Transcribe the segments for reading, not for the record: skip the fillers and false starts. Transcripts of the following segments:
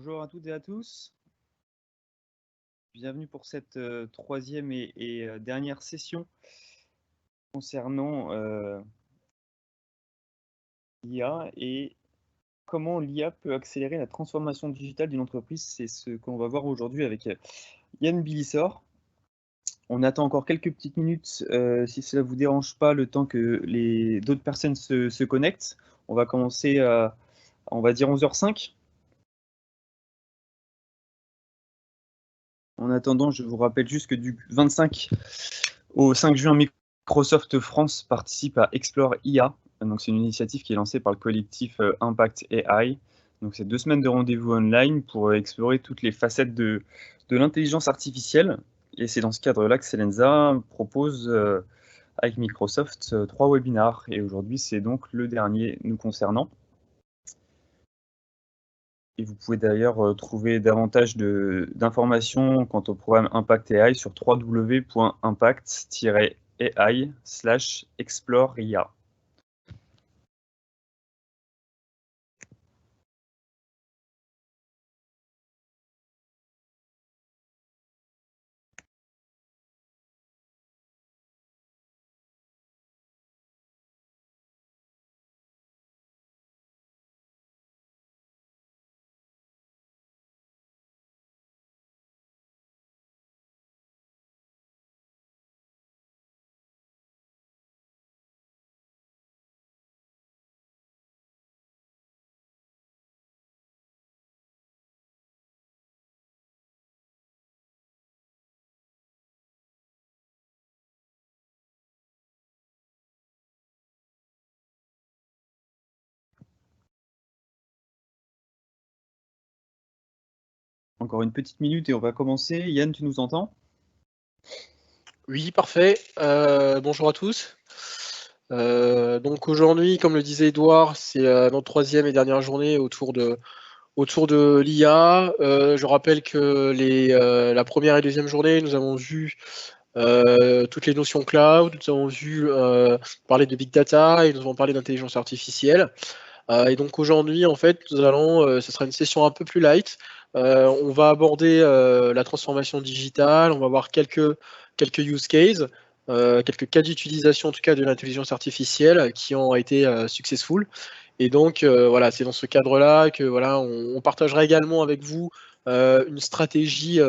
Bonjour à toutes et à tous. Bienvenue pour cette troisième et dernière session concernant l'IA et comment l'IA peut accélérer la transformation digitale d'une entreprise. C'est ce qu'on va voir aujourd'hui avec Yann Bilissor. On attend encore quelques petites minutes, si cela ne vous dérange pas, le temps que d'autres personnes se connectent. On va commencer à, on va dire 11h05. En attendant, je vous rappelle juste que du 25 au 5 juin, Microsoft France participe à Explore IA. Donc, c'est une initiative qui est lancée par le collectif Impact AI. Donc, c'est 2 semaines de rendez-vous online pour explorer toutes les facettes de l'intelligence artificielle. Et c'est dans ce cadre-là que Selensa propose, avec Microsoft, 3 webinars. Et aujourd'hui, c'est donc le dernier nous concernant. Et vous pouvez d'ailleurs trouver davantage d'informations quant au programme Impact AI sur www.impact-ai/exploreIA. Encore une petite minute et on va commencer. Yann, tu nous entends? Oui, parfait. Bonjour à tous. Donc aujourd'hui, comme le disait Edouard, c'est notre troisième et dernière journée autour de l'IA. Je rappelle que la première et deuxième journée, nous avons vu toutes les notions cloud, nous avons vu parler de big data et nous avons parlé d'intelligence artificielle. Et donc aujourd'hui, en fait, ce sera une session un peu plus light. On va aborder la transformation digitale, on va voir quelques use cases, quelques cas d'utilisation en tout cas de l'intelligence artificielle qui ont été successful. Et donc voilà, c'est dans ce cadre-là que voilà, on partagera également avec vous une stratégie,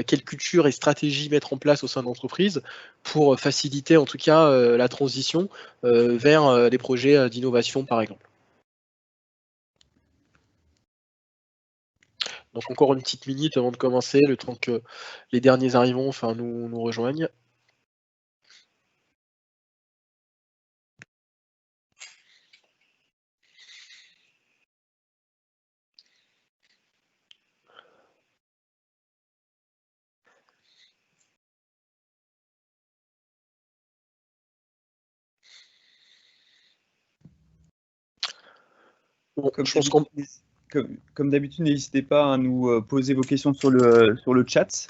quelle culture et stratégie mettre en place au sein de l'entreprise pour faciliter en tout cas la transition vers des projets d'innovation par exemple. Donc encore une petite minute avant de commencer, le temps que les derniers arrivants nous rejoignent. Bon, je pense qu'on... Comme d'habitude, n'hésitez pas à nous poser vos questions sur le chat.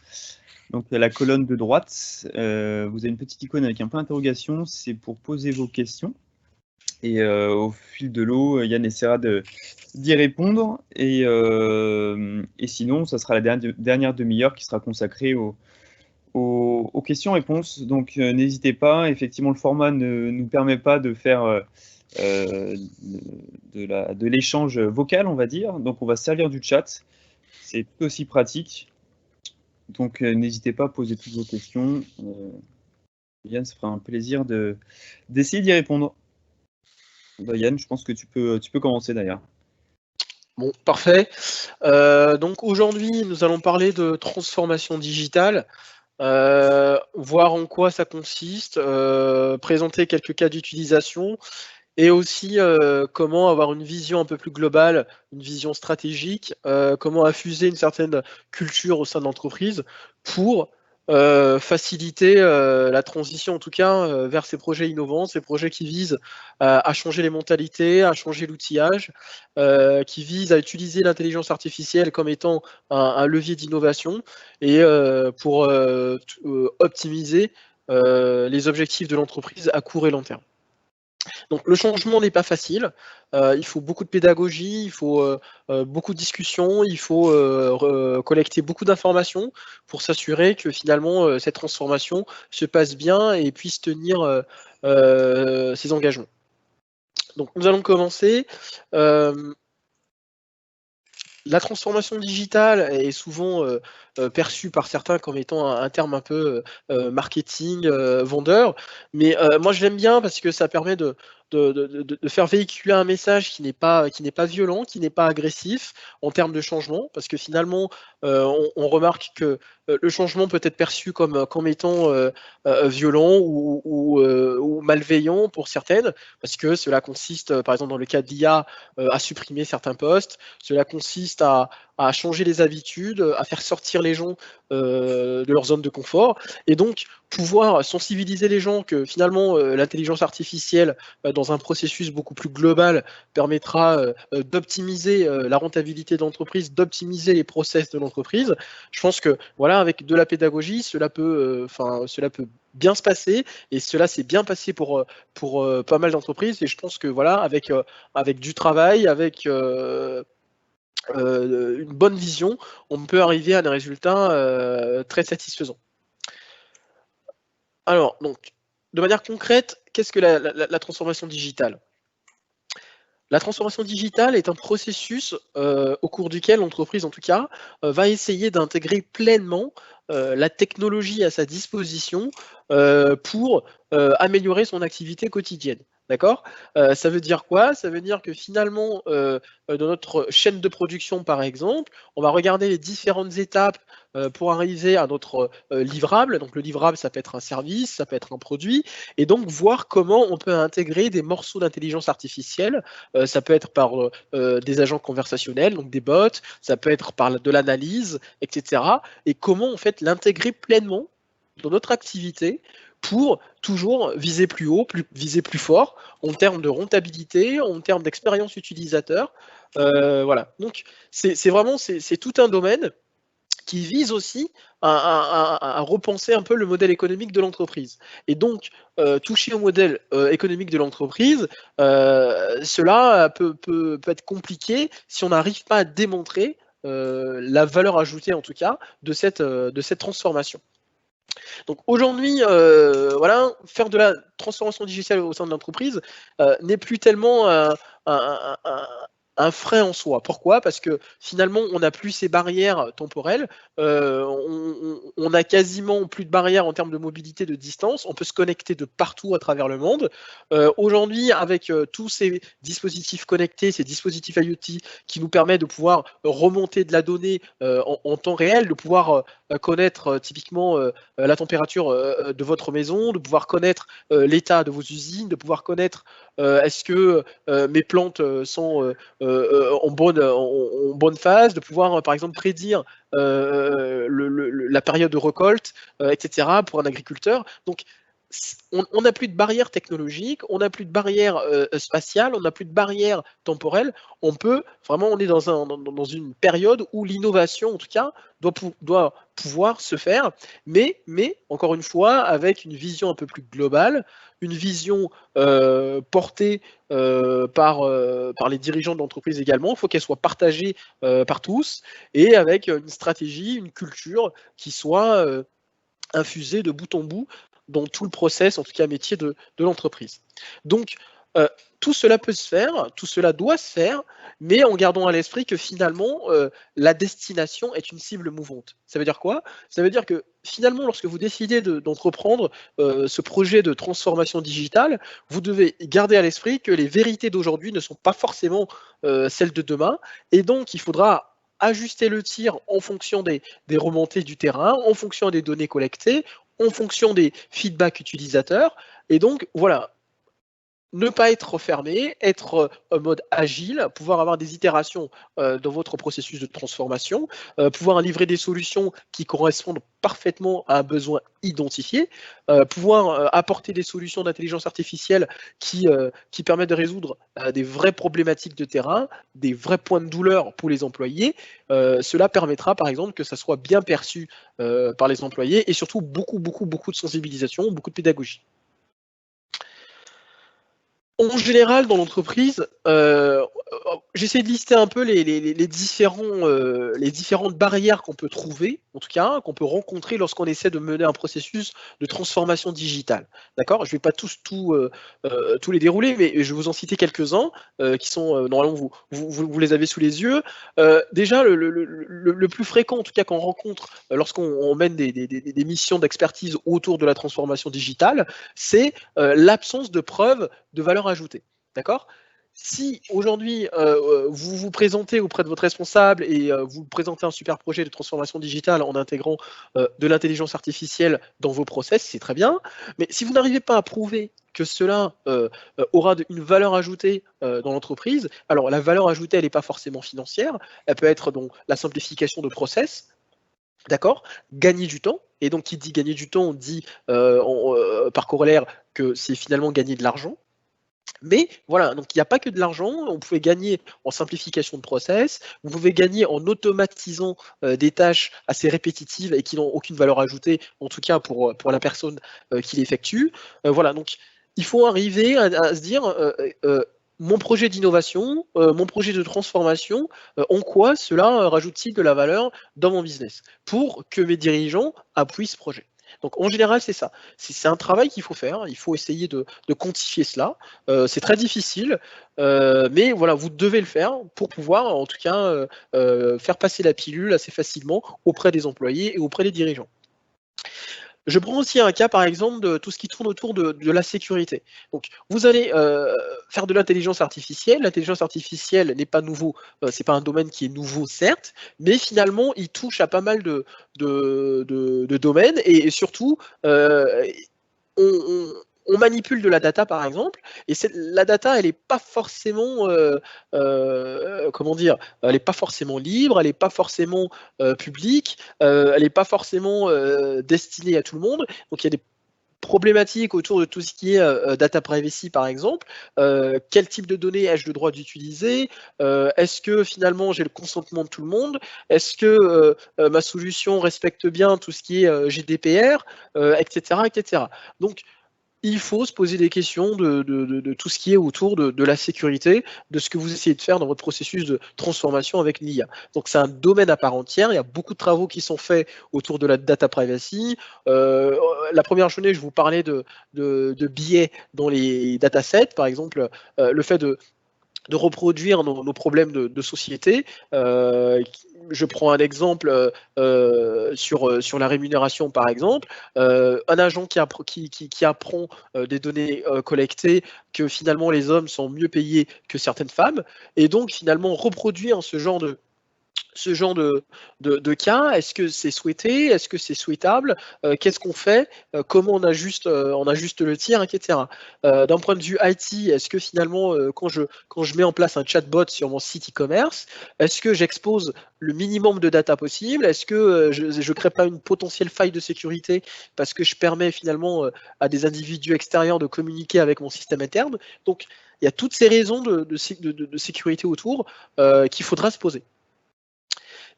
Donc, à la colonne de droite, vous avez une petite icône avec un point d'interrogation. C'est pour poser vos questions. Et au fil de l'eau, Yann essaiera d'y répondre. Et sinon, ça sera la dernière demi-heure qui sera consacrée aux questions-réponses. Donc, n'hésitez pas. Effectivement, le format ne nous permet pas de faire de l'échange vocal, on va dire. Donc, on va se servir du chat. C'est tout aussi pratique. Donc, n'hésitez pas à poser toutes vos questions. Yann, ça fera un plaisir d'essayer d'y répondre. Bah, Yann, je pense que tu peux commencer d'ailleurs. Bon, parfait. Donc aujourd'hui, nous allons parler de transformation digitale, voir en quoi ça consiste, présenter quelques cas d'utilisation et aussi comment avoir une vision un peu plus globale, une vision stratégique, comment infuser une certaine culture au sein de l'entreprise pour faciliter la transition en tout cas vers ces projets innovants, ces projets qui visent à changer les mentalités, à changer l'outillage, qui visent à utiliser l'intelligence artificielle comme étant un levier d'innovation et pour optimiser les objectifs de l'entreprise à court et long terme. Donc le changement n'est pas facile, il faut beaucoup de pédagogie, il faut beaucoup de discussions, il faut collecter beaucoup d'informations pour s'assurer que finalement cette transformation se passe bien et puisse tenir ses engagements. Donc nous allons commencer. La transformation digitale est souvent perçue par certains comme étant un terme un peu marketing, vendeur, mais moi je l'aime bien parce que ça permet de faire véhiculer un message qui n'est pas violent, qui n'est pas agressif en termes de changement, parce que finalement on remarque que le changement peut être perçu comme étant violent ou malveillant pour certaines, parce que cela consiste, par exemple dans le cas de l'IA, à supprimer certains postes. Cela consiste à changer les habitudes, à faire sortir les gens de leur zone de confort, et donc pouvoir sensibiliser les gens que finalement l'intelligence artificielle dans un processus beaucoup plus global permettra d'optimiser la rentabilité d'entreprise, d'optimiser les process de l'entreprise. Je pense que voilà, avec de la pédagogie, cela peut bien se passer, et cela s'est bien passé pour pas mal d'entreprises, et je pense que voilà, avec du travail, avec une bonne vision, on peut arriver à des résultats très satisfaisants. Alors, donc, de manière concrète, qu'est-ce que la transformation digitale ? La transformation digitale est un processus au cours duquel l'entreprise, en tout cas, va essayer d'intégrer pleinement la technologie à sa disposition pour améliorer son activité quotidienne. D'accord ? Ça veut dire quoi ? Ça veut dire que finalement, dans notre chaîne de production, par exemple, on va regarder les différentes étapes pour arriver à notre livrable. Donc le livrable, ça peut être un service, ça peut être un produit, et donc voir comment on peut intégrer des morceaux d'intelligence artificielle. Ça peut être par des agents conversationnels, donc des bots, ça peut être par de l'analyse, etc. Et comment en fait l'intégrer pleinement dans notre activité pour toujours viser plus haut, viser plus fort en termes de rentabilité, en termes d'expérience utilisateur. Voilà. Donc c'est vraiment tout un domaine qui vise aussi à repenser un peu le modèle économique de l'entreprise. Et donc, toucher au modèle économique de l'entreprise, cela peut être compliqué si on n'arrive pas à démontrer la valeur ajoutée, en tout cas, de cette transformation. Donc aujourd'hui, voilà, faire de la transformation digitale au sein de l'entreprise n'est plus tellement un frein en soi. Pourquoi ? Parce que finalement, on n'a plus ces barrières temporelles, on n'a quasiment plus de barrières en termes de mobilité, de distance, on peut se connecter de partout à travers le monde. Aujourd'hui, avec tous ces dispositifs connectés, ces dispositifs IoT qui nous permettent de pouvoir remonter de la donnée en temps réel, de pouvoir connaître typiquement la température de votre maison, de pouvoir connaître l'état de vos usines, de pouvoir connaître est-ce que mes plantes sont en bonne phase, de pouvoir par exemple prédire la période de récolte, etc. pour un agriculteur. Donc on n'a plus de barrières technologiques, on n'a plus de barrières spatiales, on n'a plus de barrières temporelles. On est dans une période où l'innovation, en tout cas, doit pouvoir se faire, mais encore une fois, avec une vision un peu plus globale, une vision portée par les dirigeants de l'entreprise également. Il faut qu'elle soit partagée par tous, et avec une stratégie, une culture qui soit infusée de bout en bout dans tout le process, en tout cas métier de l'entreprise. Donc, tout cela peut se faire, tout cela doit se faire, mais en gardant à l'esprit que finalement, la destination est une cible mouvante. Ça veut dire quoi ? Ça veut dire que finalement, lorsque vous décidez d'entreprendre ce projet de transformation digitale, vous devez garder à l'esprit que les vérités d'aujourd'hui ne sont pas forcément celles de demain, et donc il faudra ajuster le tir en fonction des remontées du terrain, en fonction des données collectées, en fonction des feedbacks utilisateurs. Et donc, voilà, ne pas être fermé, être en mode agile, pouvoir avoir des itérations dans votre processus de transformation, pouvoir livrer des solutions qui correspondent parfaitement à un besoin identifié, pouvoir apporter des solutions d'intelligence artificielle qui permettent de résoudre des vraies problématiques de terrain, des vrais points de douleur pour les employés. Cela permettra par exemple que ça soit bien perçu par les employés, et surtout beaucoup de sensibilisation, beaucoup de pédagogie. En général, dans l'entreprise, j'essaie de lister un peu les différentes barrières qu'on peut trouver, en tout cas, qu'on peut rencontrer lorsqu'on essaie de mener un processus de transformation digitale. D'accord? Je ne vais pas tous les dérouler, mais je vais vous en citer quelques-uns qui sont, normalement, vous les avez sous les yeux. Déjà, le plus fréquent, en tout cas, qu'on rencontre lorsqu'on mène des missions d'expertise autour de la transformation digitale, c'est l'absence de preuves de valeur ajoutée. D'accord? Si aujourd'hui vous vous présentez auprès de votre responsable et vous présentez un super projet de transformation digitale en intégrant de l'intelligence artificielle dans vos process, c'est très bien. Mais si vous n'arrivez pas à prouver que cela aura une valeur ajoutée dans l'entreprise, alors la valeur ajoutée, elle n'est pas forcément financière, elle peut être donc la simplification de process, d'accord, gagner du temps. Et donc, qui dit gagner du temps, on dit par corollaire que c'est finalement gagner de l'argent. Mais voilà, donc il n'y a pas que de l'argent, on pouvait gagner en simplification de process, vous pouvez gagner en automatisant des tâches assez répétitives et qui n'ont aucune valeur ajoutée, en tout cas pour la personne qui l'effectue. Voilà, donc il faut arriver à se dire, mon projet d'innovation, mon projet de transformation, en quoi cela rajoute-t-il de la valeur dans mon business pour que mes dirigeants appuient ce projet. Donc en général, c'est ça. C'est un travail qu'il faut faire. Il faut essayer de quantifier cela. C'est très difficile, mais voilà, vous devez le faire pour pouvoir, en tout cas, faire passer la pilule assez facilement auprès des employés et auprès des dirigeants. Je prends aussi un cas, par exemple, de tout ce qui tourne autour de la sécurité. Donc, vous allez faire de l'intelligence artificielle. L'intelligence artificielle n'est pas nouveau, c'est pas un domaine qui est nouveau, certes, mais finalement, il touche à pas mal de domaines et surtout, on manipule de la data, par exemple, et la data, elle n'est pas forcément, comment dire, elle n'est pas forcément libre, elle n'est pas forcément publique, elle n'est pas forcément destinée à tout le monde. Donc il y a des problématiques autour de tout ce qui est data privacy, par exemple. Quel type de données ai-je le droit d'utiliser? Est-ce que finalement j'ai le consentement de tout le monde? Est-ce que ma solution respecte bien tout ce qui est GDPR, etc., etc. Donc il faut se poser des questions de tout ce qui est autour de la sécurité, de ce que vous essayez de faire dans votre processus de transformation avec l'IA. Donc c'est un domaine à part entière, il y a beaucoup de travaux qui sont faits autour de la data privacy. La première journée, je vous parlais de biais dans les datasets, par exemple, le fait de reproduire nos problèmes de société. Je prends un exemple sur la rémunération, par exemple. Un agent qui apprend des données collectées que finalement les hommes sont mieux payés que certaines femmes, et donc finalement reproduire ce genre de cas, est-ce que c'est souhaité? Est-ce que c'est souhaitable? Qu'est-ce qu'on fait? Comment on ajuste le tir, etc. D'un point de vue IT, est-ce que finalement, quand je mets en place un chatbot sur mon site e-commerce, est-ce que j'expose le minimum de data possible? Est-ce que je ne crée pas une potentielle faille de sécurité parce que je permets finalement à des individus extérieurs de communiquer avec mon système interne? Donc, il y a toutes ces raisons de sécurité autour qu'il faudra se poser.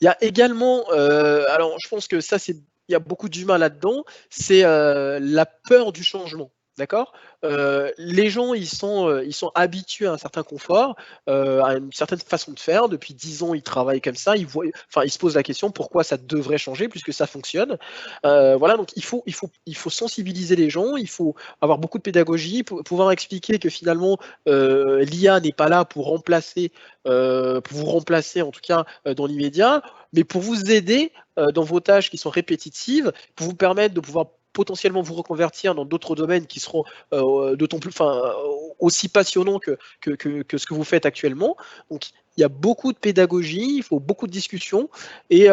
Il y a également, alors je pense que ça, il y a beaucoup d'humains là-dedans, c'est la peur du changement. D'accord? Les gens, ils sont habitués à un certain confort, à une certaine façon de faire. Depuis 10 ans, ils travaillent comme ça. Ils se posent la question pourquoi ça devrait changer puisque ça fonctionne. Voilà, donc il faut sensibiliser les gens. Il faut avoir beaucoup de pédagogie pour pouvoir expliquer que finalement l'IA n'est pas là pour vous remplacer en tout cas dans l'immédiat, mais pour vous aider dans vos tâches qui sont répétitives, pour vous permettre de pouvoir potentiellement vous reconvertir dans d'autres domaines qui seront d'autant plus, aussi passionnants que ce que vous faites actuellement. Donc, il y a beaucoup de pédagogie, il faut beaucoup de discussions et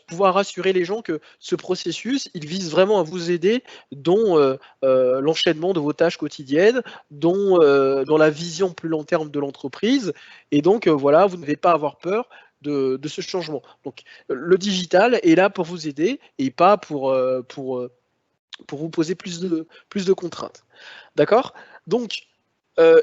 pouvoir rassurer les gens que ce processus, il vise vraiment à vous aider dans l'enchaînement de vos tâches quotidiennes, dans la vision plus long terme de l'entreprise. Et donc, voilà, vous ne devez pas avoir peur de ce changement. Donc, le digital est là pour vous aider et pas pour vous poser plus de contraintes. D'accord? Donc,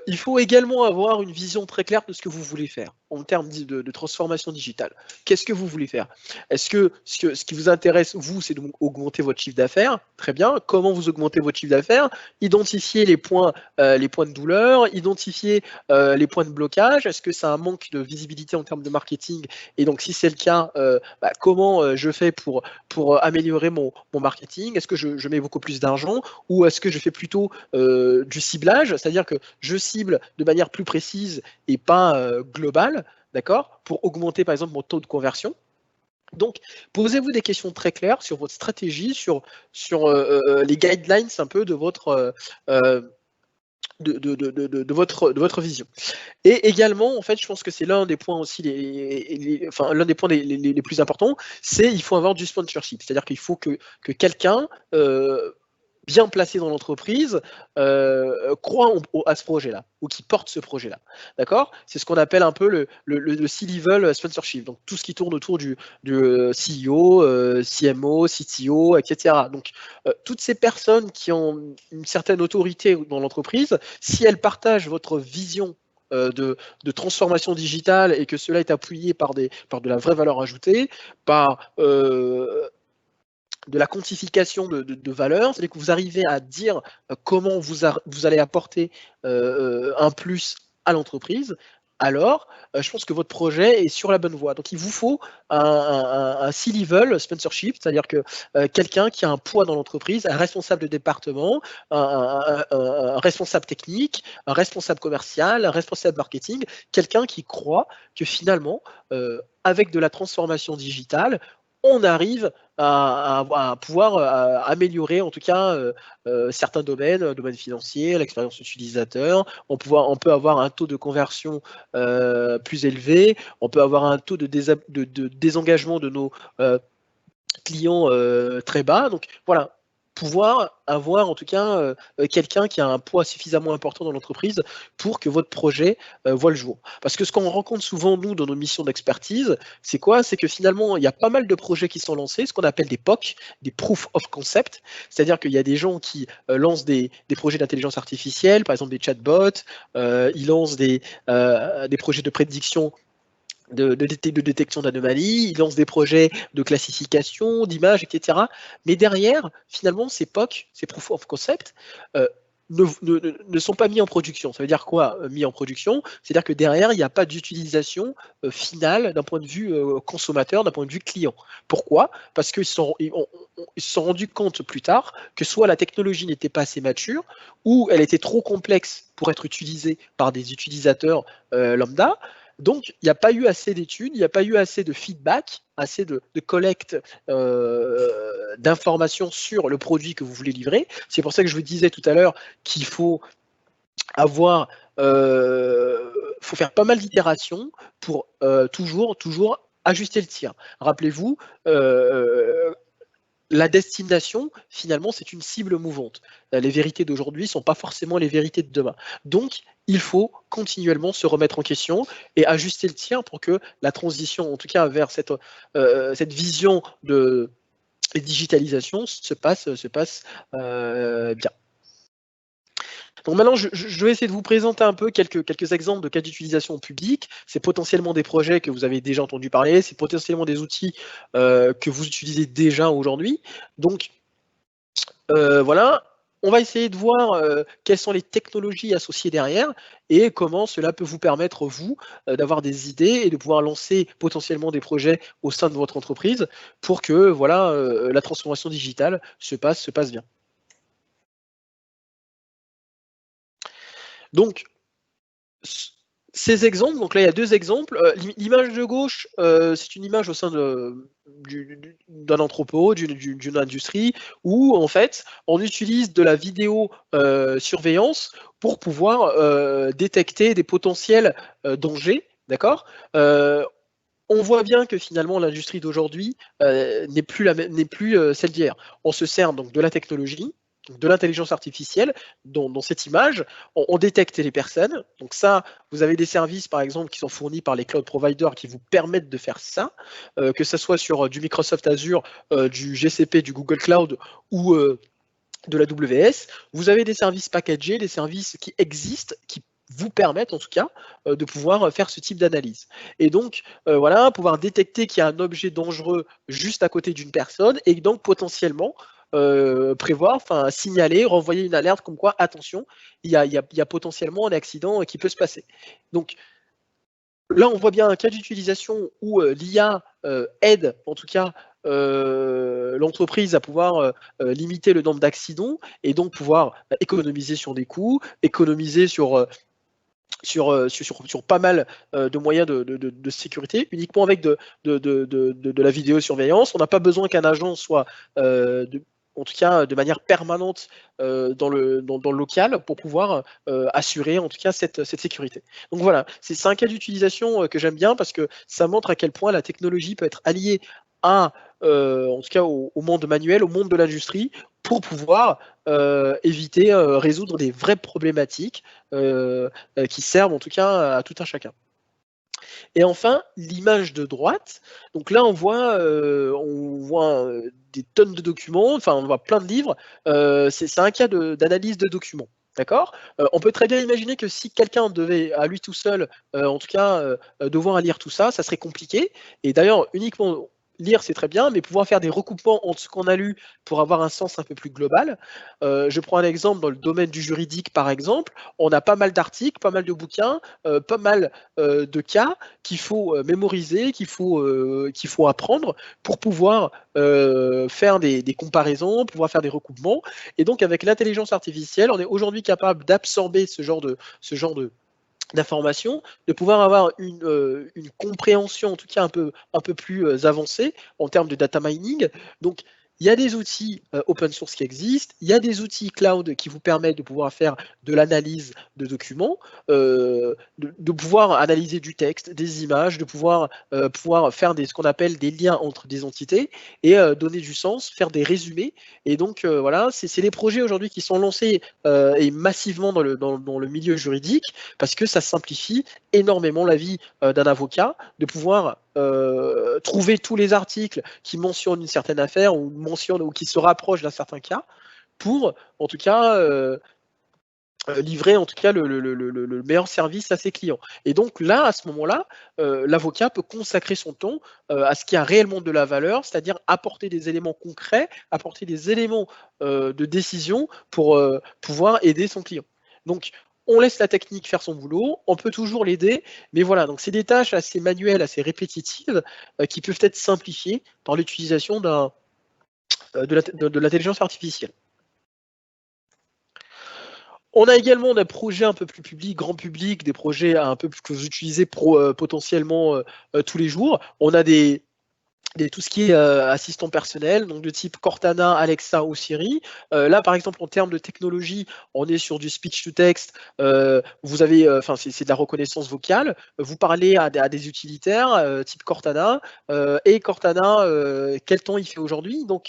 il faut également avoir une vision très claire de ce que vous voulez faire en termes de transformation digitale. Qu'est-ce que vous voulez faire? Est-ce que ce qui vous intéresse, vous, c'est d'augmenter votre chiffre d'affaires? Très bien. Comment vous augmentez votre chiffre d'affaires? Identifier les points de douleur, identifier les points de blocage. Est-ce que c'est un manque de visibilité en termes de marketing? Et donc, si c'est le cas, comment je fais pour améliorer mon marketing? Est-ce que je mets beaucoup plus d'argent ou est-ce que je fais plutôt du ciblage? C'est-à-dire que je cible de manière plus précise et pas globale, d'accord, pour augmenter par exemple mon taux de conversion. Donc, posez-vous des questions très claires sur votre stratégie, sur les guidelines un peu de votre de votre vision. Et également, en fait, je pense que c'est l'un des points aussi, l'un des points les plus importants, c'est il faut avoir du sponsorship. C'est-à-dire qu'il faut que quelqu'un bien placé dans l'entreprise croit à ce projet-là ou qui porte ce projet-là. D'accord? C'est ce qu'on appelle un peu le C-level sponsorship. Donc tout ce qui tourne autour du CEO, CMO, CTO, etc. Donc toutes ces personnes qui ont une certaine autorité dans l'entreprise, si elles partagent votre vision de transformation digitale et que cela est appuyé par de la vraie valeur ajoutée, par de la quantification de valeur, c'est-à-dire que vous arrivez à dire comment vous allez apporter un plus à l'entreprise, alors je pense que votre projet est sur la bonne voie. Donc il vous faut un C-level sponsorship, c'est-à-dire que quelqu'un qui a un poids dans l'entreprise, un responsable de département, un responsable technique, un responsable commercial, un responsable marketing, quelqu'un qui croit que finalement, avec de la transformation digitale, on arrive à pouvoir améliorer en tout cas certains domaines, domaine financier, l'expérience utilisateur. On peut avoir un taux de conversion plus élevé, on peut avoir un taux de désengagement de nos clients très bas. Donc voilà, pouvoir avoir en tout cas quelqu'un qui a un poids suffisamment important dans l'entreprise pour que votre projet voit le jour. Parce que ce qu'on rencontre souvent, nous, dans nos missions d'expertise, c'est quoi? C'est que finalement, il y a pas mal de projets qui sont lancés, ce qu'on appelle des POC, des Proof of Concept, c'est-à-dire qu'il y a des gens qui lancent des projets d'intelligence artificielle, par exemple des chatbots, ils lancent des projets de prédiction de détection d'anomalies, ils lancent des projets de classification, d'images, etc. Mais derrière, finalement, ces POC, ces Proof of Concept, ne sont pas mis en production. Ça veut dire quoi, mis en production? C'est-à-dire que derrière, il n'y a pas d'utilisation finale d'un point de vue consommateur, d'un point de vue client. Pourquoi? Parce qu'ils se sont rendus compte plus tard que soit la technologie n'était pas assez mature, ou elle était trop complexe pour être utilisée par des utilisateurs lambda. Donc, il n'y a pas eu assez d'études, il n'y a pas eu assez de feedback, assez de collecte d'informations sur le produit que vous voulez livrer. C'est pour ça que je vous disais tout à l'heure qu'il faut avoir, faut faire pas mal d'itérations pour toujours ajuster le tir. Rappelez-vous, la destination, finalement, c'est une cible mouvante. Les vérités d'aujourd'hui ne sont pas forcément les vérités de demain. Donc, il faut continuellement se remettre en question et ajuster le tir pour que la transition, en tout cas vers cette vision de digitalisation, se passe bien. Donc maintenant, je vais essayer de vous présenter un peu quelques exemples de cas d'utilisation publique. C'est potentiellement des projets que vous avez déjà entendu parler, c'est potentiellement des outils que vous utilisez déjà aujourd'hui. Donc voilà, on va essayer de voir quelles sont les technologies associées derrière et comment cela peut vous permettre, vous, d'avoir des idées et de pouvoir lancer potentiellement des projets au sein de votre entreprise pour que voilà, la transformation digitale se passe bien. Donc, ces exemples, donc là il y a deux exemples. L'image de gauche, c'est une image au sein d'un entrepôt, d'une industrie, où en fait on utilise de la vidéo surveillance pour pouvoir détecter des potentiels dangers, d'accord? On voit bien que finalement l'industrie d'aujourd'hui n'est plus celle d'hier. On se sert donc de la technologie, de l'intelligence artificielle dans cette image, on détecte les personnes. Donc ça, vous avez des services par exemple qui sont fournis par les cloud providers qui vous permettent de faire ça, que ce soit sur du Microsoft Azure, du GCP, du Google Cloud ou de la WS, vous avez des services packagés, des services qui existent, qui vous permettent en tout cas de pouvoir faire ce type d'analyse. Et donc voilà, pouvoir détecter qu'il y a un objet dangereux juste à côté d'une personne et donc potentiellement prévoir, enfin signaler, renvoyer une alerte comme quoi attention, il y a potentiellement un accident qui peut se passer. Donc là, on voit bien un cas d'utilisation où l'IA aide en tout cas l'entreprise à pouvoir limiter le nombre d'accidents et donc pouvoir économiser sur des coûts, économiser sur pas mal de moyens de sécurité, uniquement avec de la vidéosurveillance. On n'a pas besoin qu'un agent soit, en tout cas de manière permanente dans le local pour pouvoir assurer en tout cas cette sécurité. Donc voilà, c'est un cas d'utilisation que j'aime bien parce que ça montre à quel point la technologie peut être alliée à, en tout cas au monde manuel, au monde de l'industrie, pour pouvoir éviter, résoudre des vraies problématiques qui servent en tout cas à tout un chacun. Et enfin, l'image de droite. Donc là, on voit des tonnes de documents, enfin on voit plein de livres. C'est un cas d'analyse de documents. D'accord. On peut très bien imaginer que si quelqu'un devait à lui tout seul, en tout cas, devoir lire tout ça, ça serait compliqué. Et d'ailleurs, uniquement lire, c'est très bien, mais pouvoir faire des recoupements entre ce qu'on a lu pour avoir un sens un peu plus global. Je prends un exemple dans le domaine du juridique, par exemple. On a pas mal d'articles, pas mal de bouquins, pas mal de cas qu'il faut mémoriser, qu'il faut apprendre pour pouvoir faire des comparaisons, pouvoir faire des recoupements. Et donc, avec l'intelligence artificielle, on est aujourd'hui capable d'absorber ce genre d'informations, de pouvoir avoir une compréhension en tout cas un peu plus avancée en termes de data mining. Donc, il y a des outils open source qui existent, il y a des outils cloud qui vous permettent de pouvoir faire de l'analyse de documents, de pouvoir analyser du texte, des images, de pouvoir faire ce qu'on appelle des liens entre des entités et donner du sens, faire des résumés. Et donc voilà, c'est les projets aujourd'hui qui sont lancés et massivement dans le milieu juridique parce que ça simplifie énormément la vie d'un avocat de pouvoir trouver tous les articles qui mentionnent une certaine affaire ou qui se rapprochent d'un certain cas pour, en tout cas, livrer en tout cas le meilleur service à ses clients. Et donc là, à ce moment-là, l'avocat peut consacrer son temps à ce qui a réellement de la valeur, c'est-à-dire apporter des éléments concrets, apporter des éléments de décision pour pouvoir aider son client. Donc, on laisse la technique faire son boulot, on peut toujours l'aider, mais voilà, donc c'est des tâches assez manuelles, assez répétitives, qui peuvent être simplifiées par l'utilisation de l'intelligence artificielle. On a également des projets un peu plus publics, grand public, des projets un peu plus que vous utilisez potentiellement tous les jours. On a tout ce qui est assistant personnel, donc de type Cortana, Alexa ou Siri. Là, par exemple, en termes de technologie, on est sur du speech to text. Vous avez, c'est de la reconnaissance vocale. Vous parlez à des utilitaires type Cortana et Cortana, quel temps il fait aujourd'hui. Donc,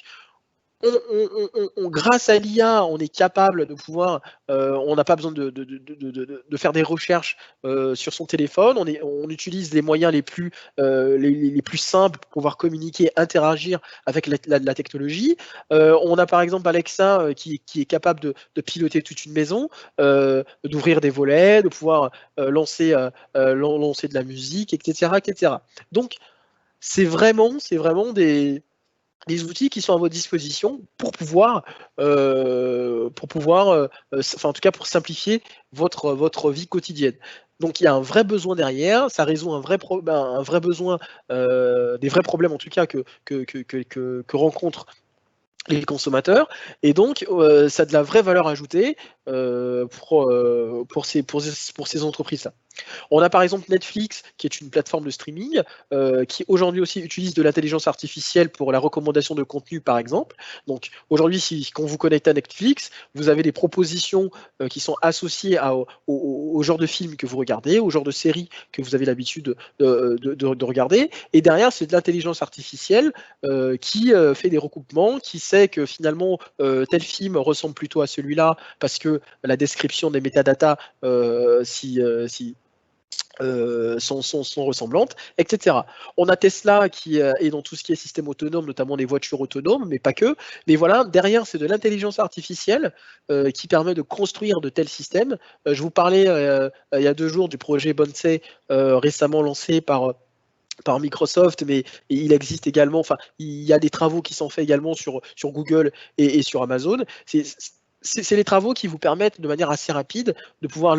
grâce à l'IA, on est capable de pouvoir, on n'a pas besoin de faire des recherches sur son téléphone. On utilise les moyens les plus simples pour pouvoir communiquer, interagir avec la technologie. On a par exemple Alexa qui est capable de piloter toute une maison, d'ouvrir des volets, de pouvoir lancer de la musique, etc., etc. Donc, c'est vraiment des outils qui sont à votre disposition pour pouvoir, en tout cas pour simplifier votre vie quotidienne. Donc il y a un vrai besoin derrière, ça résout un vrai besoin, des vrais problèmes en tout cas que rencontrent les consommateurs, et donc ça a de la vraie valeur ajoutée pour ces entreprises-là. On a par exemple Netflix, qui est une plateforme de streaming, qui aujourd'hui aussi utilise de l'intelligence artificielle pour la recommandation de contenu, par exemple. Donc aujourd'hui, quand vous connectez à Netflix, vous avez des propositions qui sont associées au genre de film que vous regardez, au genre de série que vous avez l'habitude de regarder. Et derrière, c'est de l'intelligence artificielle qui fait des recoupements, qui sait que finalement, tel film ressemble plutôt à celui-là, parce que la description des métadatas, si sont ressemblantes, etc. On a Tesla qui est dans tout ce qui est système autonome, notamment des voitures autonomes, mais pas que. Mais voilà, derrière, c'est de l'intelligence artificielle qui permet de construire de tels systèmes. Je vous parlais il y a 2 jours du projet Bonsai récemment lancé par Microsoft, mais il existe également, enfin, il y a des travaux qui sont faits également sur Google et sur Amazon. C'est les travaux qui vous permettent de manière assez rapide de pouvoir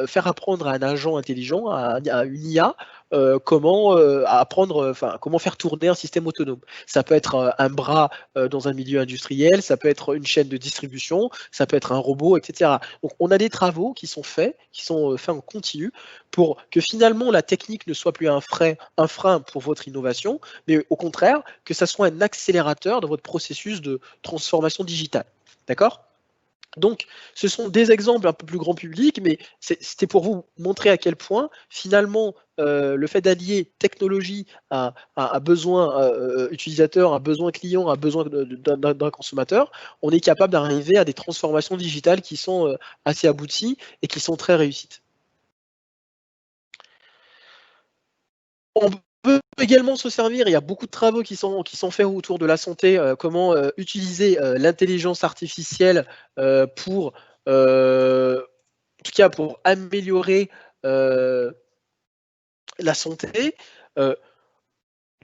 faire apprendre à un agent intelligent, à une IA, comment comment faire tourner un système autonome. Ça peut être un bras dans un milieu industriel, ça peut être une chaîne de distribution, ça peut être un robot, etc. Donc on a des travaux qui sont faits en continu pour que finalement la technique ne soit plus un frein pour votre innovation, mais au contraire que ça soit un accélérateur dans votre processus de transformation digitale. D'accord ? Donc, ce sont des exemples un peu plus grand public, mais c'était pour vous montrer à quel point, finalement, le fait d'allier technologie à besoin utilisateur, à besoin client, à besoin d'un consommateur, on est capable d'arriver à des transformations digitales qui sont assez abouties et qui sont très réussites. On peut également se servir, il y a beaucoup de travaux qui sont faits autour de la santé, comment utiliser l'intelligence artificielle pour, en tout cas pour améliorer la santé.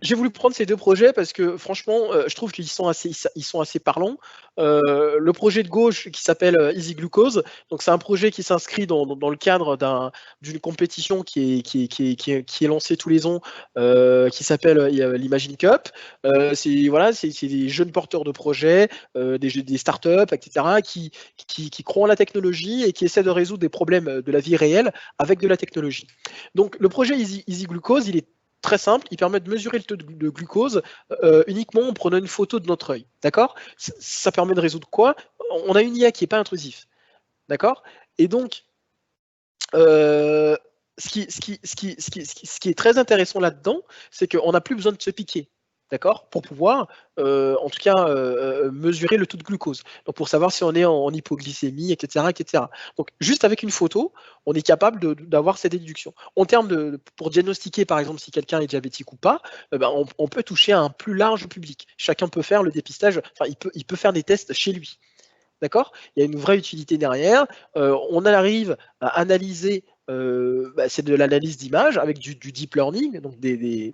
J'ai voulu prendre ces 2 projets parce que franchement, je trouve qu'ils sont assez parlants. Le projet de gauche qui s'appelle Easy Glucose, donc c'est un projet qui s'inscrit dans le cadre d'une compétition qui est lancée tous les ans, qui s'appelle l'Imagine Cup. C'est des jeunes porteurs de projets, des startups, etc., qui croient en la technologie et qui essaient de résoudre des problèmes de la vie réelle avec de la technologie. Donc le projet Easy Glucose, il est très simple, il permet de mesurer le taux de glucose uniquement en prenant une photo de notre œil. D'accord ? Ça permet de résoudre quoi ? On a une IA qui n'est pas intrusif. D'accord ? Et donc, ce qui est très intéressant là-dedans, c'est qu'on n'a plus besoin de se piquer. D'accord ? Pour pouvoir, en tout cas, mesurer le taux de glucose. Donc, pour savoir si on est en hypoglycémie, etc., etc. Donc, juste avec une photo, on est capable d'avoir cette déduction. En termes pour diagnostiquer, par exemple, si quelqu'un est diabétique ou pas, on peut toucher à un plus large public. Chacun peut faire le dépistage, enfin, il peut faire des tests chez lui. D'accord ? Il y a une vraie utilité derrière. On arrive à analyser, c'est de l'analyse d'images avec du deep learning, donc des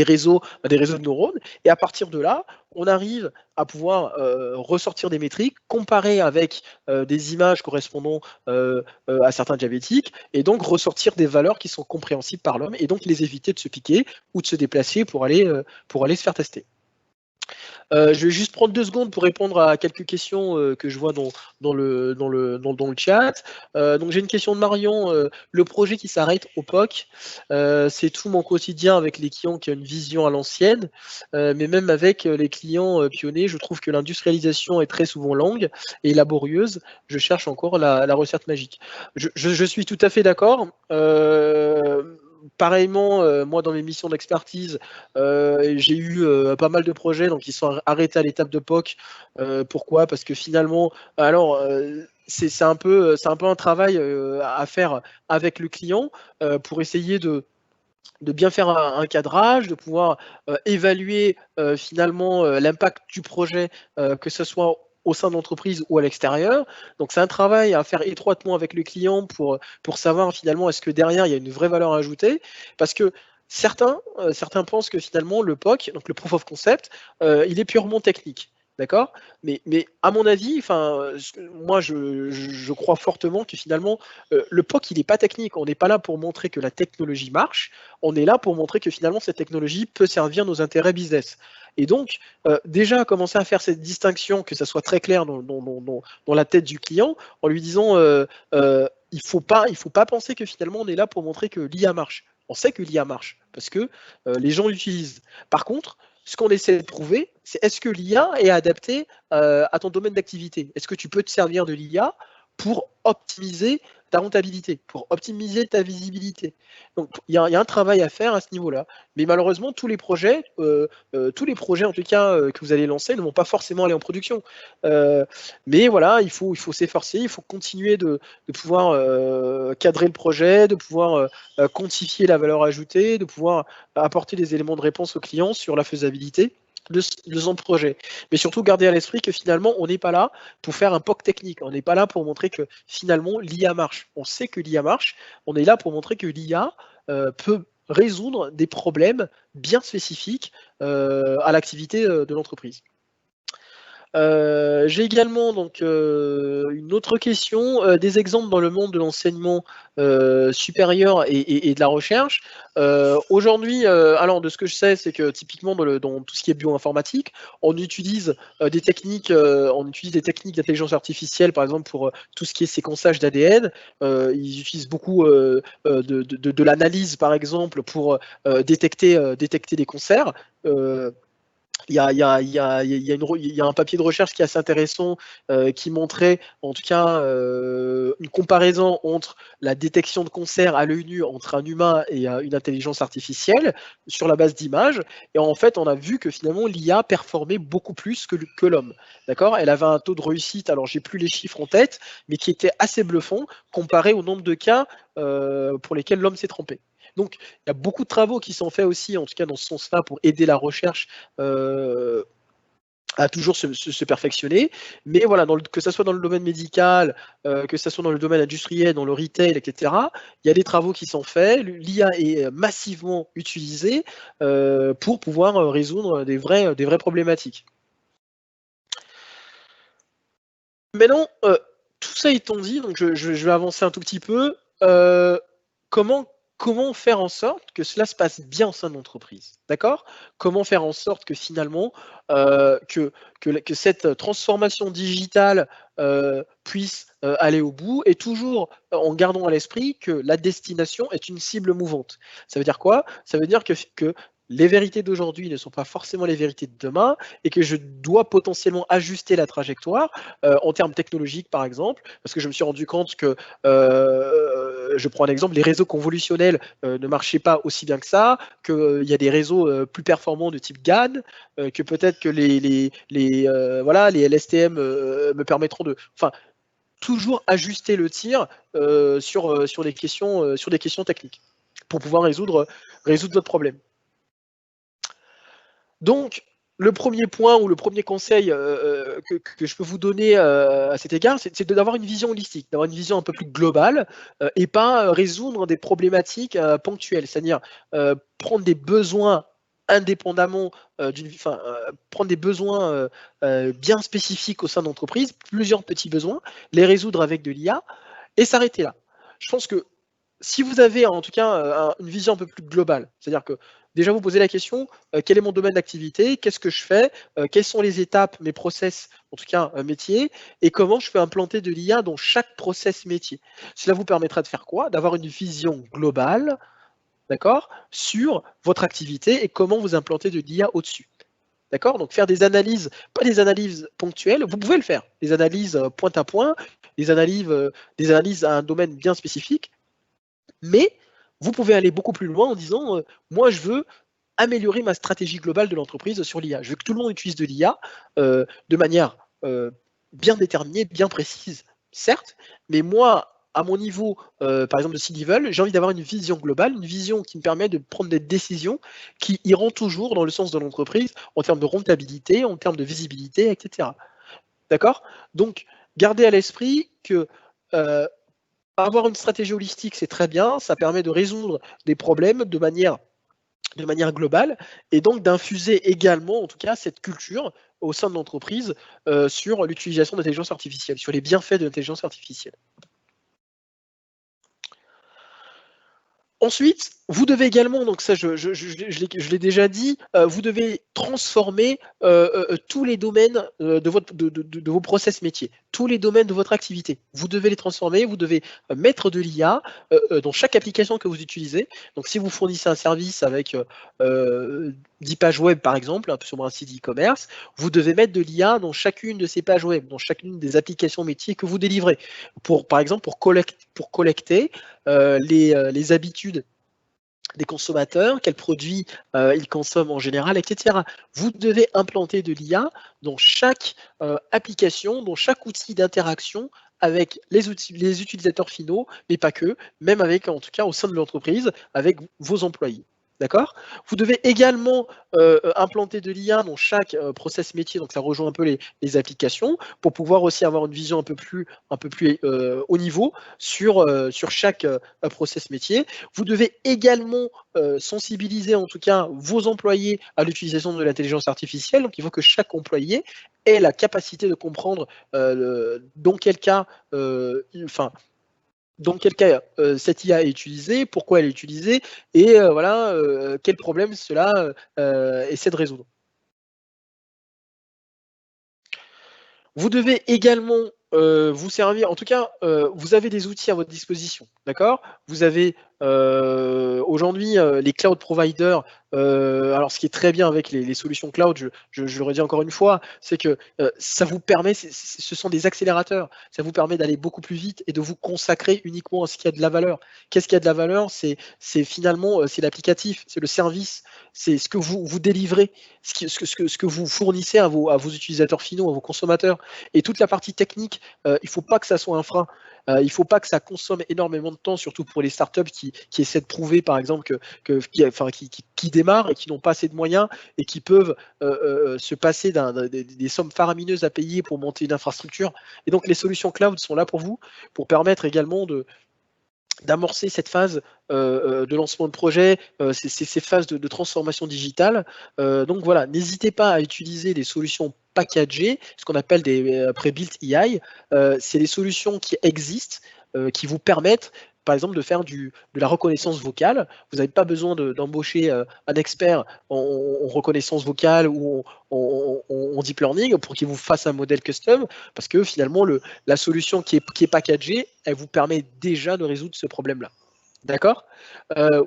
réseaux de neurones, et à partir de là, on arrive à pouvoir ressortir des métriques, comparer avec des images correspondant à certains diabétiques, et donc ressortir des valeurs qui sont compréhensibles par l'homme, et donc les éviter de se piquer ou de se déplacer pour aller se faire tester. Je vais juste prendre 2 secondes pour répondre à quelques questions que je vois dans le chat. Donc j'ai une question de Marion. Le projet qui s'arrête au POC, c'est tout mon quotidien avec les clients qui ont une vision à l'ancienne, mais même avec les clients pionniers, je trouve que l'industrialisation est très souvent longue et laborieuse. Je cherche encore la recette magique. Je suis tout à fait d'accord. Pareillement, moi dans mes missions d'expertise, j'ai eu pas mal de projets donc ils sont arrêtés à l'étape de POC. Pourquoi ? Parce que finalement, alors c'est un peu un travail à faire avec le client pour essayer de bien faire un cadrage, de pouvoir évaluer finalement l'impact du projet, que ce soit au sein de l'entreprise ou à l'extérieur. Donc c'est un travail à faire étroitement avec le client pour savoir finalement est-ce que derrière il y a une vraie valeur ajoutée, parce que certains pensent que finalement le POC, donc le Proof of Concept, il est purement technique. D'accord ? Mais à mon avis, moi je crois fortement que finalement le POC il n'est pas technique. On n'est pas là pour montrer que la technologie marche. On est là pour montrer que finalement cette technologie peut servir nos intérêts business. Et donc déjà commencer à faire cette distinction, que ça soit très clair dans la tête du client, en lui disant il faut pas penser que finalement on est là pour montrer que l'IA marche. On sait que l'IA marche parce que les gens l'utilisent. Par contre, ce qu'on essaie de prouver, c'est est-ce que l'IA est adaptée à ton domaine d'activité ? Est-ce que tu peux te servir de l'IA pour optimiser ta rentabilité, pour optimiser ta visibilité. Donc, il y a un travail à faire à ce niveau-là. Mais malheureusement, tous les projets en tout cas que vous allez lancer ne vont pas forcément aller en production. Mais voilà, il faut s'efforcer, il faut continuer de pouvoir cadrer le projet, de pouvoir quantifier la valeur ajoutée, de pouvoir apporter des éléments de réponse aux clients sur la faisabilité de son projet. Mais surtout garder à l'esprit que finalement, on n'est pas là pour faire un POC technique. On n'est pas là pour montrer que finalement, l'IA marche. On sait que l'IA marche. On est là pour montrer que l'IA peut résoudre des problèmes bien spécifiques à l'activité de l'entreprise. J'ai également donc une autre question, des exemples dans le monde de l'enseignement supérieur et de la recherche. Aujourd'hui, alors de ce que je sais, c'est que typiquement dans tout ce qui est bioinformatique, on utilise des techniques, d'intelligence artificielle, par exemple pour tout ce qui est séquençage d'ADN. Ils utilisent beaucoup de l'analyse, par exemple, pour détecter des cancers. Il y a un papier de recherche qui est assez intéressant qui montrait en tout cas une comparaison entre la détection de cancer à l'œil nu entre un humain et une intelligence artificielle sur la base d'images. Et en fait, on a vu que finalement l'IA performait beaucoup plus que l'homme. D'accord ? Elle avait un taux de réussite, alors j'ai plus les chiffres en tête, mais qui était assez bluffant comparé au nombre de cas pour lesquels l'homme s'est trompé. Donc, il y a beaucoup de travaux qui sont faits aussi, en tout cas dans ce sens-là, pour aider la recherche à toujours se perfectionner. Mais voilà, que ce soit dans le domaine médical, que ce soit dans le domaine industriel, dans le retail, etc., il y a des travaux qui sont faits. L'IA est massivement utilisée pour pouvoir résoudre des vraies problématiques. Maintenant, tout ça étant dit, donc je vais avancer un tout petit peu. Comment faire en sorte que cela se passe bien au sein de l'entreprise, d'accord ? Comment faire en sorte que finalement, que cette transformation digitale puisse aller au bout, et toujours en gardant à l'esprit que la destination est une cible mouvante. Ça veut dire quoi ? Ça veut dire que les vérités d'aujourd'hui ne sont pas forcément les vérités de demain, et que je dois potentiellement ajuster la trajectoire en termes technologiques, par exemple, parce que je me suis rendu compte que, je prends un exemple, les réseaux convolutionnels ne marchaient pas aussi bien que ça, qu'il y a des réseaux plus performants de type GAN, que peut-être que les LSTM me permettront de... Enfin, toujours ajuster le tir sur des questions techniques pour pouvoir résoudre votre problème. Donc, le premier point ou le premier conseil que je peux vous donner à cet égard, c'est d'avoir une vision holistique, d'avoir une vision un peu plus globale et pas résoudre des problématiques ponctuelles, c'est-à-dire prendre des besoins indépendamment prendre des besoins bien spécifiques au sein de l'entreprise, plusieurs petits besoins, les résoudre avec de l'IA et s'arrêter là. Je pense que si vous avez en tout cas une vision un peu plus globale, c'est-à-dire que déjà vous posez la question, quel est mon domaine d'activité, qu'est-ce que je fais, quelles sont les étapes, mes process, en tout cas métier, et comment je peux implanter de l'IA dans chaque process métier. Cela vous permettra de faire quoi ? D'avoir une vision globale, d'accord, sur votre activité et comment vous implantez de l'IA au-dessus. D'accord ? Donc faire des analyses, pas des analyses ponctuelles, vous pouvez le faire, des analyses point à point, des analyses à un domaine bien spécifique, mais vous pouvez aller beaucoup plus loin en disant moi je veux améliorer ma stratégie globale de l'entreprise sur l'IA. Je veux que tout le monde utilise de l'IA de manière bien déterminée, bien précise, certes, mais moi, à mon niveau, par exemple de C-Level, j'ai envie d'avoir une vision globale, une vision qui me permet de prendre des décisions qui iront toujours dans le sens de l'entreprise en termes de rentabilité, en termes de visibilité, etc. D'accord ? Donc, gardez à l'esprit que avoir une stratégie holistique, c'est très bien, ça permet de résoudre des problèmes de manière globale, et donc d'infuser également, en tout cas, cette culture au sein de l'entreprise sur l'utilisation de l'intelligence artificielle, sur les bienfaits de l'intelligence artificielle. Ensuite, Vous devez également, donc ça je l'ai déjà dit, vous devez transformer tous les domaines de vos process métiers, tous les domaines de votre activité. Vous devez les transformer, vous devez mettre de l'IA dans chaque application que vous utilisez. Donc si vous fournissez un service avec 10 pages web par exemple, sur un site e-commerce, vous devez mettre de l'IA dans chacune de ces pages web, dans chacune des applications métiers que vous délivrez. Par exemple, pour collecter les habitudes des consommateurs, quels produits ils consomment en général, etc. Vous devez implanter de l'IA dans chaque application, dans chaque outil d'interaction avec les utilisateurs finaux, mais pas que, même avec, en tout cas au sein de l'entreprise, avec vos employés. D'accord? Vous devez également implanter de l'IA dans chaque process métier, donc ça rejoint un peu les applications, pour pouvoir aussi avoir une vision un peu plus haut niveau sur chaque process métier. Vous devez également sensibiliser en tout cas vos employés à l'utilisation de l'intelligence artificielle. Donc il faut que chaque employé ait la capacité de comprendre dans quel cas cette IA est utilisée, pourquoi elle est utilisée, et voilà, quel problème cela essaie de résoudre. Vous devez également vous servir, en tout cas, vous avez des outils à votre disposition, d'accord? Vous avez aujourd'hui les cloud providers. Alors, ce qui est très bien avec les solutions cloud, je le redis encore une fois, c'est que ça vous permet, ce sont des accélérateurs, ça vous permet d'aller beaucoup plus vite et de vous consacrer uniquement à ce qui a de la valeur. Qu'est-ce qui a de la valeur? C'est finalement, c'est l'applicatif, c'est le service, c'est ce que vous délivrez, ce que vous fournissez à vos utilisateurs finaux, à vos consommateurs. Et toute la partie technique, il ne faut pas que ça soit un frein. Il ne faut pas que ça consomme énormément de temps, surtout pour les startups qui essaient de prouver, par exemple, qui démarrent et qui n'ont pas assez de moyens et qui peuvent se passer des sommes faramineuses à payer pour monter une infrastructure. Et donc, les solutions cloud sont là pour vous, pour permettre également d'amorcer cette phase de lancement de projet, ces phases de transformation digitale. Donc voilà, n'hésitez pas à utiliser des solutions packagées, ce qu'on appelle des pre-built AI. C'est des solutions qui existent, qui vous permettent par exemple de faire de la reconnaissance vocale. Vous n'avez pas besoin d'embaucher un expert en reconnaissance vocale ou en deep learning pour qu'il vous fasse un modèle custom, parce que finalement la solution qui est packagée, elle vous permet déjà de résoudre ce problème-là. D'accord?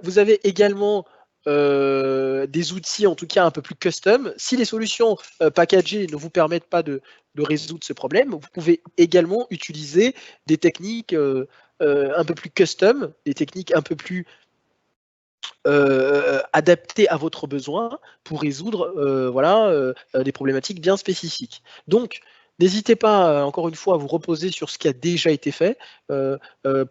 Vous avez également des outils en tout cas un peu plus custom. Si les solutions packagées ne vous permettent pas de résoudre ce problème, vous pouvez également utiliser des techniques un peu plus custom, des techniques un peu plus adaptées à votre besoin pour résoudre des problématiques bien spécifiques. Donc, n'hésitez pas, encore une fois, à vous reposer sur ce qui a déjà été fait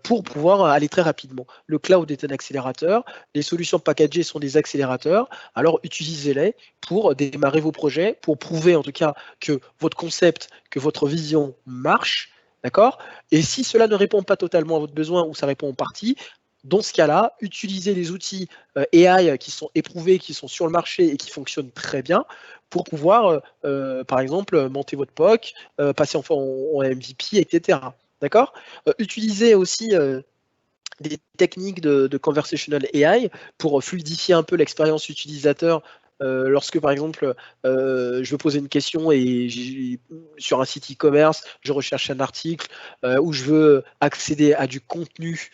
pour pouvoir aller très rapidement. Le cloud est un accélérateur, les solutions packagées sont des accélérateurs, alors utilisez-les pour démarrer vos projets, pour prouver en tout cas que votre concept, que votre vision marche, d'accord? Et si cela ne répond pas totalement à votre besoin ou ça répond en partie, dans ce cas-là, utilisez les outils AI qui sont éprouvés, qui sont sur le marché et qui fonctionnent très bien pour pouvoir, par exemple, monter votre POC, passer en MVP, etc. D'accord? Utilisez aussi des techniques de conversational AI pour fluidifier un peu l'expérience utilisateur. Lorsque par exemple je veux poser une question et sur un site e-commerce, je recherche un article où je veux accéder à du contenu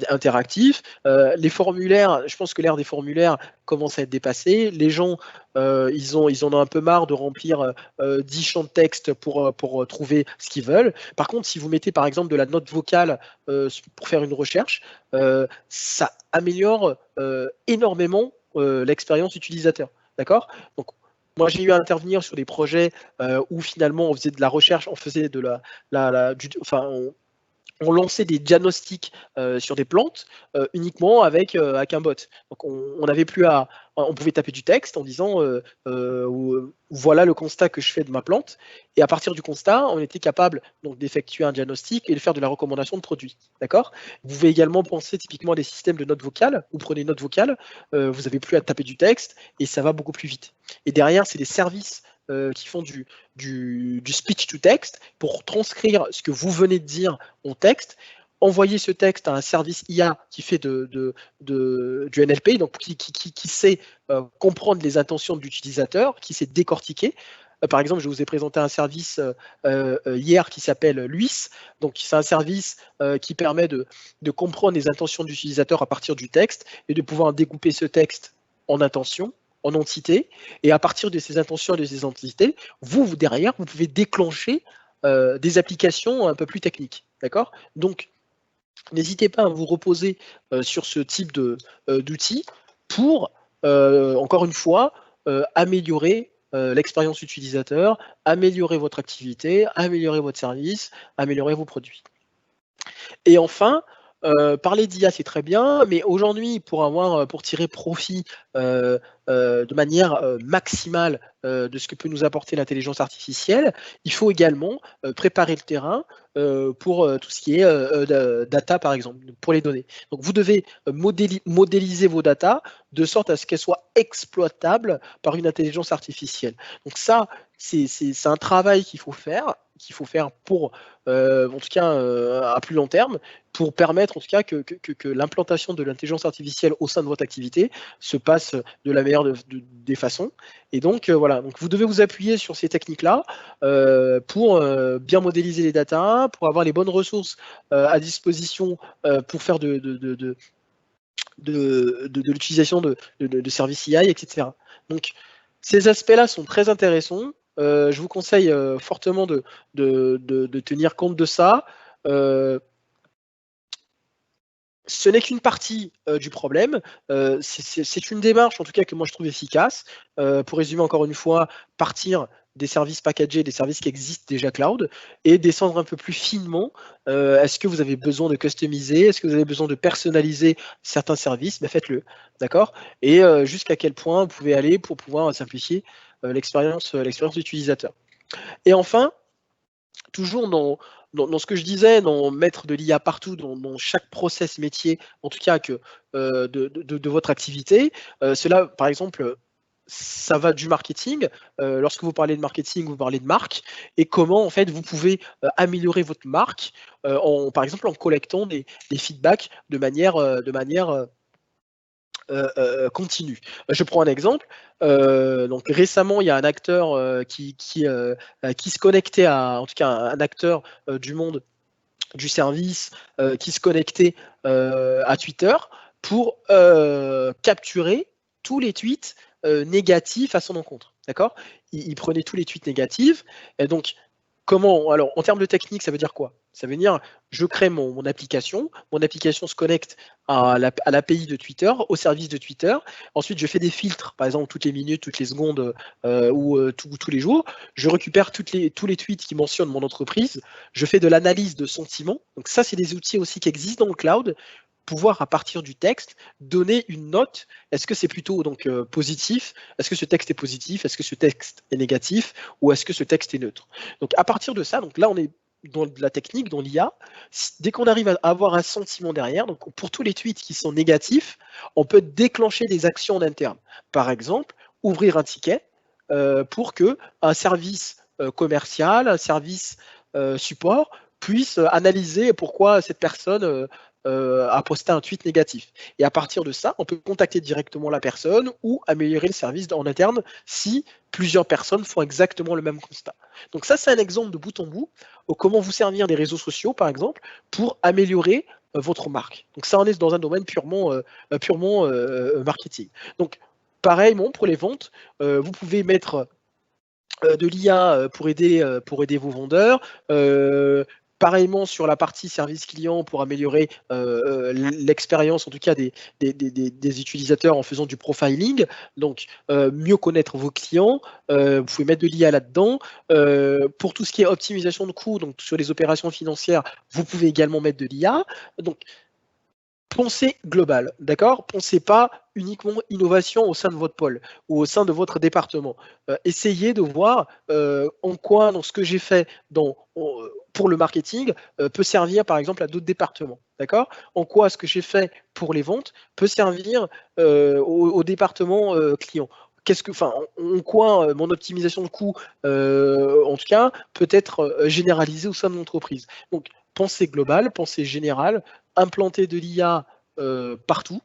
interactif. Les formulaires, je pense que l'ère des formulaires commence à être dépassée. Les gens, ils en ont un peu marre de remplir 10 champs de texte pour trouver ce qu'ils veulent. Par contre, si vous mettez par exemple de la note vocale pour faire une recherche, ça améliore énormément l'expérience utilisateur. D'accord? Donc, moi, j'ai eu à intervenir sur des projets où finalement on faisait de la recherche, on faisait on lançait des diagnostics sur des plantes uniquement avec un bot. Donc on pouvait taper du texte en disant voilà le constat que je fais de ma plante, et à partir du constat, on était capable donc d'effectuer un diagnostic et de faire de la recommandation de produits. D'accord? Vous pouvez également penser typiquement à des systèmes de notes vocales. Vous prenez une note vocale, vous n'avez plus à taper du texte et ça va beaucoup plus vite. Et derrière, c'est des services qui font du speech to text pour transcrire ce que vous venez de dire en texte envoyer ce texte à un service IA qui fait du NLP, donc qui sait comprendre les intentions de l'utilisateur, qui sait décortiquer. Par exemple, je vous ai présenté un service hier qui s'appelle LUIS. Donc, c'est un service qui permet de comprendre les intentions de l'utilisateur à partir du texte et de pouvoir découper ce texte en intentions, en entités. Et à partir de ces intentions et de ces entités, vous derrière, vous pouvez déclencher des applications un peu plus techniques. D'accord ? Donc, n'hésitez pas à vous reposer sur ce type d'outils pour, encore une fois, améliorer l'expérience utilisateur, améliorer votre activité, améliorer votre service, améliorer vos produits. Et enfin, parler d'IA, c'est très bien, mais aujourd'hui, pour tirer profit de manière maximale de ce que peut nous apporter l'intelligence artificielle, il faut également préparer le terrain pour tout ce qui est data, par exemple, pour les données. Donc, vous devez modéliser vos data de sorte à ce qu'elles soient exploitables par une intelligence artificielle. Donc ça, c'est un travail qu'il faut faire pour, en tout cas à plus long terme, pour permettre en tout cas que l'implantation de l'intelligence artificielle au sein de votre activité se passe de la meilleure des façons. Et donc voilà, donc vous devez vous appuyer sur ces techniques-là pour bien modéliser les datas, pour avoir les bonnes ressources à disposition pour faire de l'utilisation de services AI, etc. Donc ces aspects-là sont très intéressants. Je vous conseille fortement de tenir compte de ça. Ce n'est qu'une partie du problème. C'est une démarche, en tout cas, que moi je trouve efficace. Pour résumer encore une fois, partir des services packagés, des services qui existent déjà cloud, et descendre un peu plus finement. Est-ce que vous avez besoin de customiser? Est-ce que vous avez besoin de personnaliser certains services? Ben, faites-le, d'accord? Et jusqu'à quel point vous pouvez aller pour pouvoir simplifier l'expérience utilisateur. Et enfin, toujours dans ce que je disais, dans mettre de l'IA partout, dans chaque process métier, en tout cas de votre activité. Cela, par exemple, ça va du marketing. Lorsque vous parlez de marketing, vous parlez de marque, et comment en fait vous pouvez améliorer votre marque, par exemple en collectant des feedbacks de manière continue. Je prends un exemple. Donc récemment, il y a un acteur qui se connectait en tout cas un acteur du monde du service qui se connectait à Twitter pour capturer tous les tweets négatifs à son encontre. D'accord ? Il prenait tous les tweets négatifs. Et donc, alors, en termes de technique, ça veut dire quoi? Ça veut dire, je crée mon application se connecte à l'API de Twitter, au service de Twitter. Ensuite, je fais des filtres, par exemple, toutes les minutes, toutes les secondes ou tous les jours. Je récupère tous les tweets qui mentionnent mon entreprise. Je fais de l'analyse de sentiments. Donc ça, c'est des outils aussi qui existent dans le cloud. Pouvoir, à partir du texte, donner une note. Est-ce que c'est plutôt donc positif? Est-ce que ce texte est positif? Est-ce que ce texte est négatif? Ou est-ce que ce texte est neutre? Donc à partir de ça, donc là on est dans la technique, dans l'IA, dès qu'on arrive à avoir un sentiment derrière, donc pour tous les tweets qui sont négatifs, on peut déclencher des actions en interne. Par exemple, ouvrir un ticket pour que un service commercial, un service support puisse analyser pourquoi cette personne a posté un tweet négatif. Et à partir de ça, on peut contacter directement la personne ou améliorer le service en interne si plusieurs personnes font exactement le même constat. Donc ça, c'est un exemple de bout en bout comment vous servir des réseaux sociaux, par exemple, pour améliorer votre marque. Donc ça, on est dans un domaine purement marketing. Donc pareillement, pour les ventes, vous pouvez mettre de l'IA pour aider vos vendeurs. Pareillement sur la partie service client pour améliorer l'expérience en tout cas des utilisateurs en faisant du profiling. Donc mieux connaître vos clients, vous pouvez mettre de l'IA là-dedans. Pour tout ce qui est optimisation de coûts, donc sur les opérations financières, vous pouvez également mettre de l'IA. Donc pensez global, d'accord? Pensez pas uniquement innovation au sein de votre pôle ou au sein de votre département. Essayez de voir en quoi, dans ce que j'ai fait pour le marketing, peut servir par exemple à d'autres départements, d'accord? En quoi ce que j'ai fait pour les ventes peut servir au département client. En quoi mon optimisation de coûts, en tout cas, peut être généralisée au sein de l'entreprise. Donc, pensée globale, pensée générale, implanter de l'IA partout.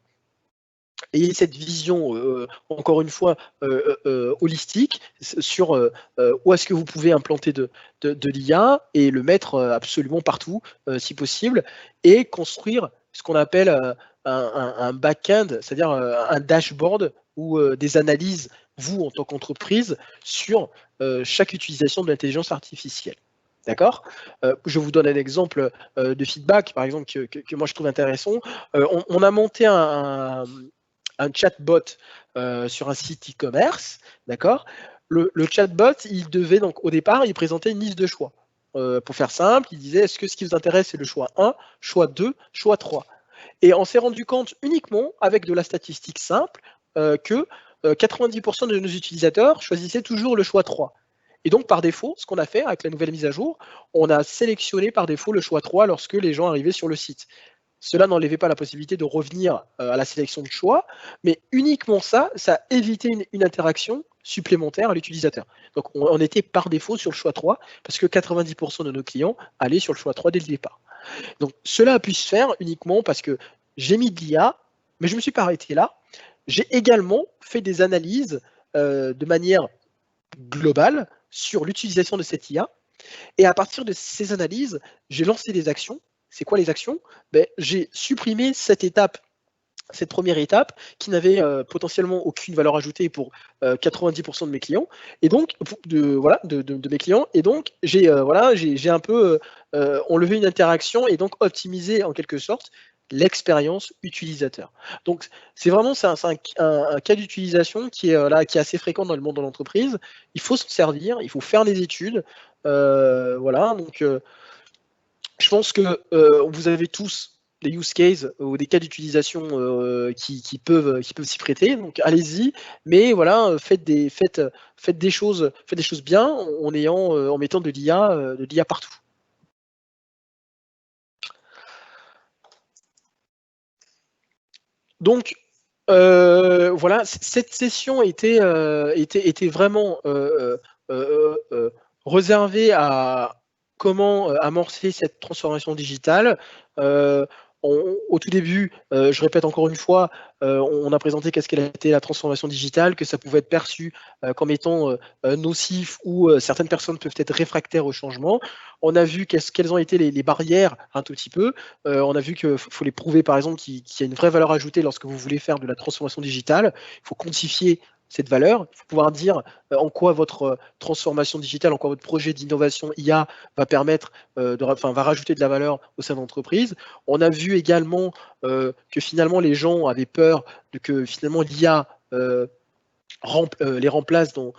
Et cette vision, encore une fois, holistique sur où est-ce que vous pouvez implanter de l'IA et le mettre absolument partout, si possible, et construire ce qu'on appelle un back-end, c'est-à-dire un dashboard ou des analyses, vous, en tant qu'entreprise, sur chaque utilisation de l'intelligence artificielle. D'accord. Je vous donne un exemple de feedback, par exemple, que moi je trouve intéressant. On a monté un chatbot sur un site e-commerce, d'accord. Le chatbot, il devait donc au départ, il présentait une liste de choix. Pour faire simple, il disait est-ce que ce qui vous intéresse c'est le choix 1, choix 2, choix 3. Et on s'est rendu compte uniquement avec de la statistique simple que 90% de nos utilisateurs choisissaient toujours le choix 3. Et donc, par défaut, ce qu'on a fait avec la nouvelle mise à jour, on a sélectionné par défaut le choix 3 lorsque les gens arrivaient sur le site. Cela n'enlevait pas la possibilité de revenir à la sélection de choix, mais uniquement ça évitait une interaction supplémentaire à l'utilisateur. Donc on était par défaut sur le choix 3, parce que 90% de nos clients allaient sur le choix 3 dès le départ. Donc cela a pu se faire uniquement parce que j'ai mis de l'IA, mais je ne me suis pas arrêté là. J'ai également fait des analyses de manière globale sur l'utilisation de cette IA, et à partir de ces analyses, j'ai lancé des actions. C'est quoi les actions? J'ai supprimé cette première étape qui n'avait potentiellement aucune valeur ajoutée pour 90% de mes clients, et donc de mes clients. Et donc j'ai un peu enlevé une interaction et donc optimisé en quelque sorte l'expérience utilisateur. Donc c'est vraiment un cas d'utilisation qui est assez fréquent dans le monde de l'entreprise. Il faut s'en servir, il faut faire des études. Donc je pense que vous avez tous des use cases ou des cas d'utilisation qui peuvent s'y prêter. Donc allez-y, mais voilà, faites des choses bien en mettant de l'IA partout. Donc voilà, cette session était vraiment réservée à comment amorcer cette transformation digitale. Au tout début, je répète encore une fois, on a présenté qu'est-ce qu'elle était la transformation digitale, que ça pouvait être perçu comme étant nocif ou certaines personnes peuvent être réfractaires au changement. On a vu quelles ont été les barrières un tout petit peu. On a vu qu'il faut les prouver, par exemple, qu'il y a une vraie valeur ajoutée lorsque vous voulez faire de la transformation digitale. Il faut quantifier cette valeur. Il faut pouvoir dire en quoi votre transformation digitale, en quoi votre projet d'innovation IA va permettre, va rajouter de la valeur au sein de l'entreprise. On a vu également que finalement les gens avaient peur que finalement l'IA les remplace dans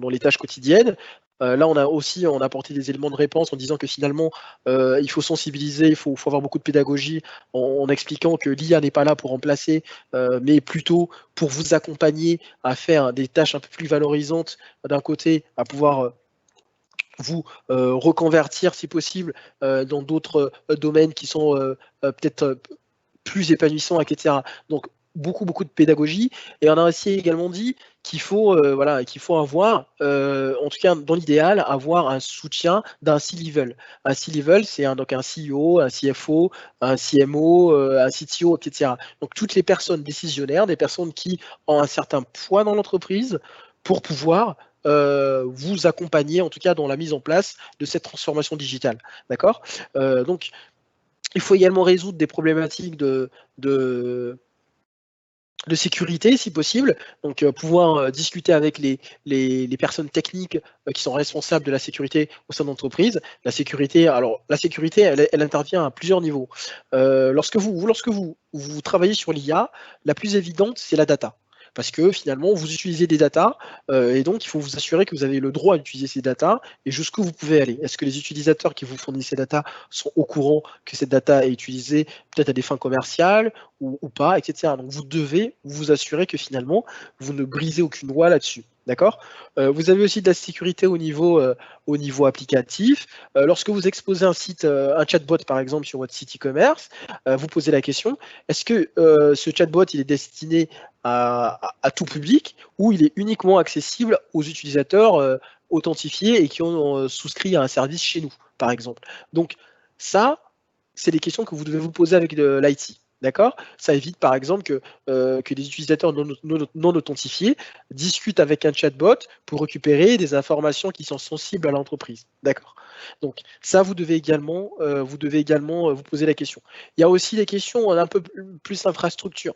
les tâches quotidiennes. Là, on a apporté des éléments de réponse en disant que finalement, il faut sensibiliser, il faut avoir beaucoup de pédagogie en expliquant que l'IA n'est pas là pour remplacer, mais plutôt pour vous accompagner à faire des tâches un peu plus valorisantes d'un côté, à pouvoir vous reconvertir si possible dans d'autres domaines qui sont peut-être plus épanouissants, etc. Donc, beaucoup de pédagogie, et on a aussi également dit qu'il faut avoir, en tout cas dans l'idéal, avoir un soutien d'un C-level. Un C-level, c'est donc un CEO, un CFO, un CMO, un CTO, etc. Donc toutes les personnes décisionnaires, des personnes qui ont un certain poids dans l'entreprise pour pouvoir vous accompagner, en tout cas dans la mise en place de cette transformation digitale. D'accord. Donc il faut également résoudre des problématiques de sécurité, si possible, donc pouvoir discuter avec les personnes techniques qui sont responsables de la sécurité au sein de l'entreprise. La sécurité, elle intervient à plusieurs niveaux. Lorsque vous travaillez sur l'IA, la plus évidente, c'est la data. Parce que finalement, vous utilisez des datas et donc il faut vous assurer que vous avez le droit d'utiliser ces datas et jusqu'où vous pouvez aller. Est-ce que les utilisateurs qui vous fournissent ces datas sont au courant que cette data est utilisée peut-être à des fins commerciales ou pas, etc. Donc vous devez vous assurer que finalement, vous ne brisez aucune loi là-dessus. D'accord. Vous avez aussi de la sécurité au niveau applicatif. Lorsque vous exposez un site, un chatbot par exemple sur votre site e-commerce, vous posez la question, est-ce que ce chatbot il est destiné à tout public ou il est uniquement accessible aux utilisateurs authentifiés et qui ont souscrit à un service chez nous, par exemple. Donc Ça, c'est des questions que vous devez vous poser avec l'IT. D'accord? Ça évite par exemple que des utilisateurs non authentifiés discutent avec un chatbot pour récupérer des informations qui sont sensibles à l'entreprise. D'accord? Donc ça, vous devez également vous poser la question. Il y a aussi des questions un peu plus infrastructure.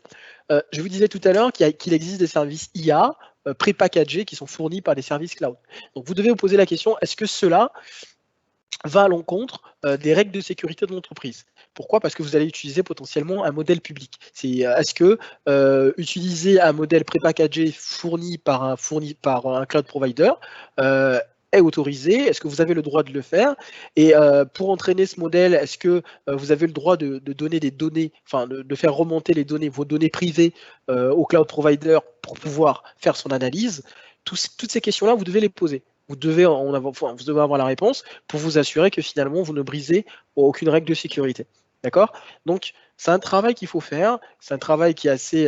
Je vous disais tout à l'heure qu'il existe des services IA prépackagés qui sont fournis par des services cloud. Donc vous devez vous poser la question, est-ce que cela va à l'encontre des règles de sécurité de l'entreprise. Pourquoi? Parce que vous allez utiliser potentiellement un modèle public. Est-ce que utiliser un modèle prépackagé fourni par un cloud provider est autorisé? Est-ce que vous avez le droit de le faire? Et pour entraîner ce modèle, est-ce que vous avez le droit de donner des données, enfin de faire remonter les données, vos données privées au cloud provider pour pouvoir faire son analyse? Toutes ces questions-là, vous devez les poser. Vous devez avoir la réponse pour vous assurer que finalement, vous ne brisez aucune règle de sécurité. D'accord? Donc, c'est un travail qu'il faut faire. C'est un travail qui est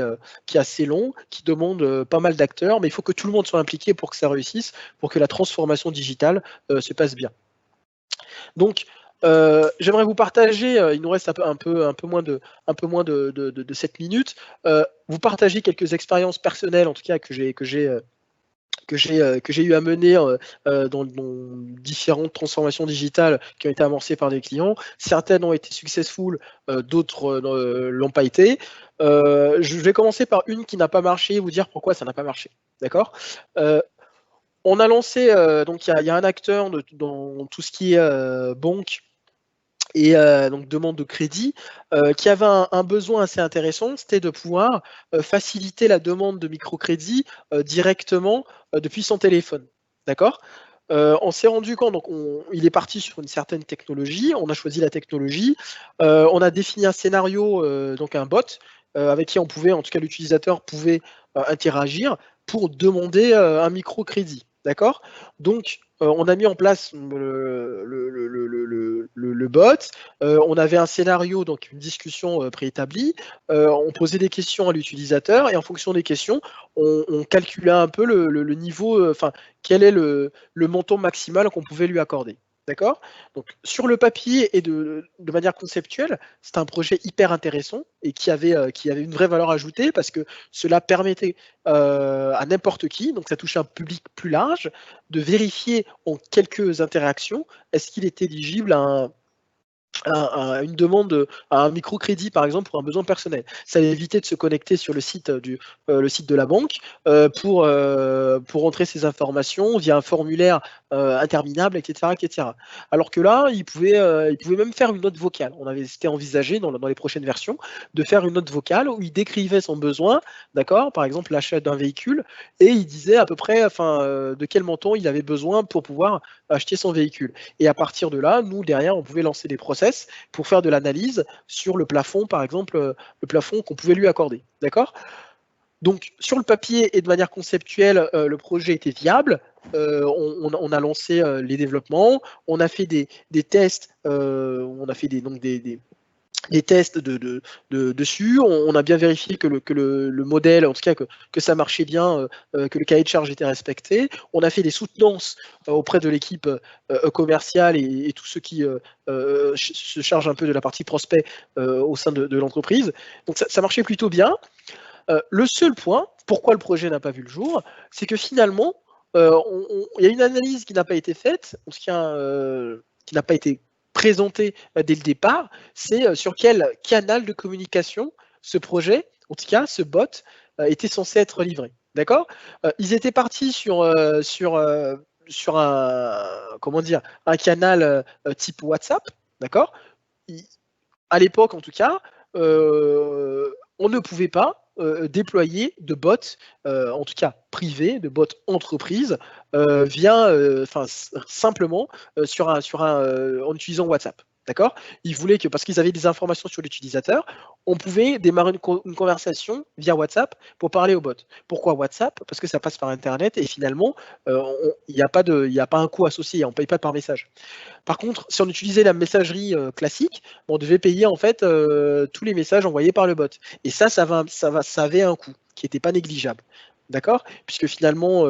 assez long, qui demande pas mal d'acteurs, mais il faut que tout le monde soit impliqué pour que ça réussisse, pour que la transformation digitale se passe bien. Donc, j'aimerais vous partager, il nous reste un peu moins de 7 minutes, vous partager quelques expériences personnelles, en tout cas que j'ai eu à mener dans différentes transformations digitales qui ont été amorcées par des clients. Certaines ont été successful, d'autres l'ont pas été. Je vais commencer par une qui n'a pas marché et vous dire pourquoi ça n'a pas marché. D'accord? On a lancé, donc il y a un acteur dans tout ce qui est banque et donc demande de crédit, qui avait un besoin assez intéressant, c'était de pouvoir faciliter la demande de microcrédit directement depuis son téléphone. D'accord? On s'est rendu compte, donc il est parti sur une certaine technologie, on a choisi la technologie, on a défini un scénario, donc un bot, avec qui on pouvait, en tout cas l'utilisateur pouvait interagir pour demander un microcrédit. D'accord? Donc, on a mis en place le bot, on avait un scénario, donc une discussion préétablie, on posait des questions à l'utilisateur et en fonction des questions, on calculait un peu le niveau, enfin, quel est le montant maximal qu'on pouvait lui accorder. D'accord? Donc, sur le papier et de manière conceptuelle, c'est un projet hyper intéressant et qui avait une vraie valeur ajoutée parce que cela permettait à n'importe qui, donc ça touche un public plus large, de vérifier en quelques interactions est-ce qu'il est éligible à une demande, à un microcrédit par exemple pour un besoin personnel. Ça évitait de se connecter sur le site de la banque pour entrer ses informations via un formulaire interminable, etc., etc. Alors que là, il pouvait même faire une note vocale. C'était envisagé dans les prochaines versions de faire une note vocale où il décrivait son besoin, d'accord, par exemple l'achat d'un véhicule, et il disait à peu près de quel montant il avait besoin pour pouvoir acheter son véhicule. Et à partir de là, nous, derrière, on pouvait lancer des process pour faire de l'analyse sur le plafond, par exemple, le plafond qu'on pouvait lui accorder. D'accord? Donc, sur le papier et de manière conceptuelle, le projet était viable. On a lancé les développements, on a fait des tests, on a fait des tests dessus, on a bien vérifié que le modèle, en tout cas que ça marchait bien, que le cahier de charge était respecté. On a fait des soutenances auprès de l'équipe commerciale et tous ceux qui se chargent un peu de la partie prospect au sein de l'entreprise. Donc ça marchait plutôt bien. Le seul point, pourquoi le projet n'a pas vu le jour, c'est que finalement, il y a une analyse qui n'a pas été faite, en tout cas qui n'a pas été présenté dès le départ, c'est sur quel canal de communication ce projet, en tout cas ce bot, était censé être livré. D'accord? Ils étaient partis sur un canal type WhatsApp. D'accord? À l'époque, en tout cas, on ne pouvait pas déployer de bots, en tout cas privés, de bots entreprises, simplement en utilisant WhatsApp. D'accord? Ils voulaient que, parce qu'ils avaient des informations sur l'utilisateur, on pouvait démarrer une conversation via WhatsApp pour parler au bot. Pourquoi WhatsApp? Parce que ça passe par Internet et finalement, il n'y a pas un coût associé, on ne paye pas par message. Par contre, si on utilisait la messagerie classique, on devait payer en fait tous les messages envoyés par le bot. Et ça avait un coût qui n'était pas négligeable. D'accord? Puisque finalement,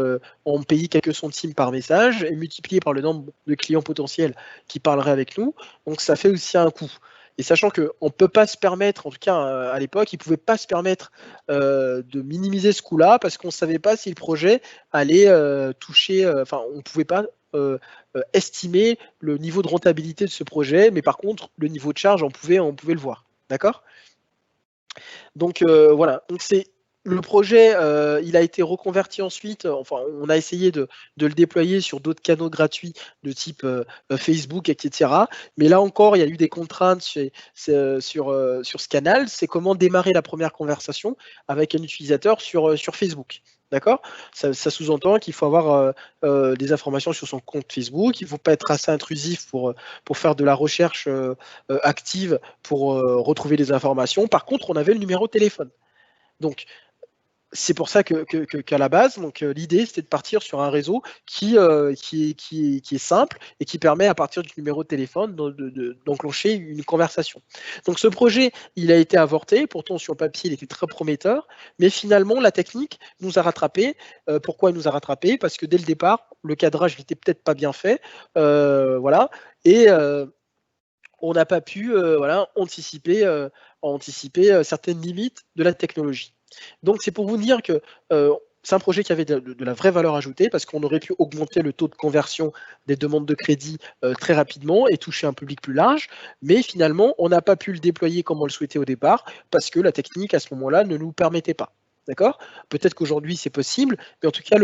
on paye quelques centimes par message et multiplié par le nombre de clients potentiels qui parleraient avec nous, donc ça fait aussi un coût. Et sachant qu'on ne peut pas se permettre, en tout cas à l'époque, ils ne pouvaient pas se permettre de minimiser ce coût-là parce qu'on ne savait pas si le projet allait toucher, enfin on ne pouvait pas estimer le niveau de rentabilité de ce projet, mais par contre, le niveau de charge, on pouvait le voir. D'accord? Donc voilà, donc c'est le projet, il a été reconverti ensuite, enfin on a essayé de le déployer sur d'autres canaux gratuits de type Facebook, etc. Mais là encore, il y a eu des contraintes sur ce canal. C'est comment démarrer la première conversation avec un utilisateur sur Facebook. D'accord? Ça sous-entend qu'il faut avoir des informations sur son compte Facebook, il ne faut pas être assez intrusif pour faire de la recherche active pour retrouver des informations. Par contre, on avait le numéro de téléphone. Donc, c'est pour ça qu'à la base, l'idée, c'était de partir sur un réseau qui est simple et qui permet, à partir du numéro de téléphone, d'enclencher une conversation. Donc, ce projet, il a été avorté. Pourtant, sur le papier, il était très prometteur. Mais finalement, la technique nous a rattrapés. Pourquoi il nous a rattrapés? Parce que dès le départ, le cadrage n'était peut-être pas bien fait. Voilà. Et on n'a pas pu anticiper certaines limites de la technologie. Donc c'est pour vous dire que c'est un projet qui avait de la vraie valeur ajoutée parce qu'on aurait pu augmenter le taux de conversion des demandes de crédit très rapidement et toucher un public plus large, mais finalement on n'a pas pu le déployer comme on le souhaitait au départ parce que la technique à ce moment-là ne nous permettait pas. D'accord? Peut-être qu'aujourd'hui c'est possible, mais en tout cas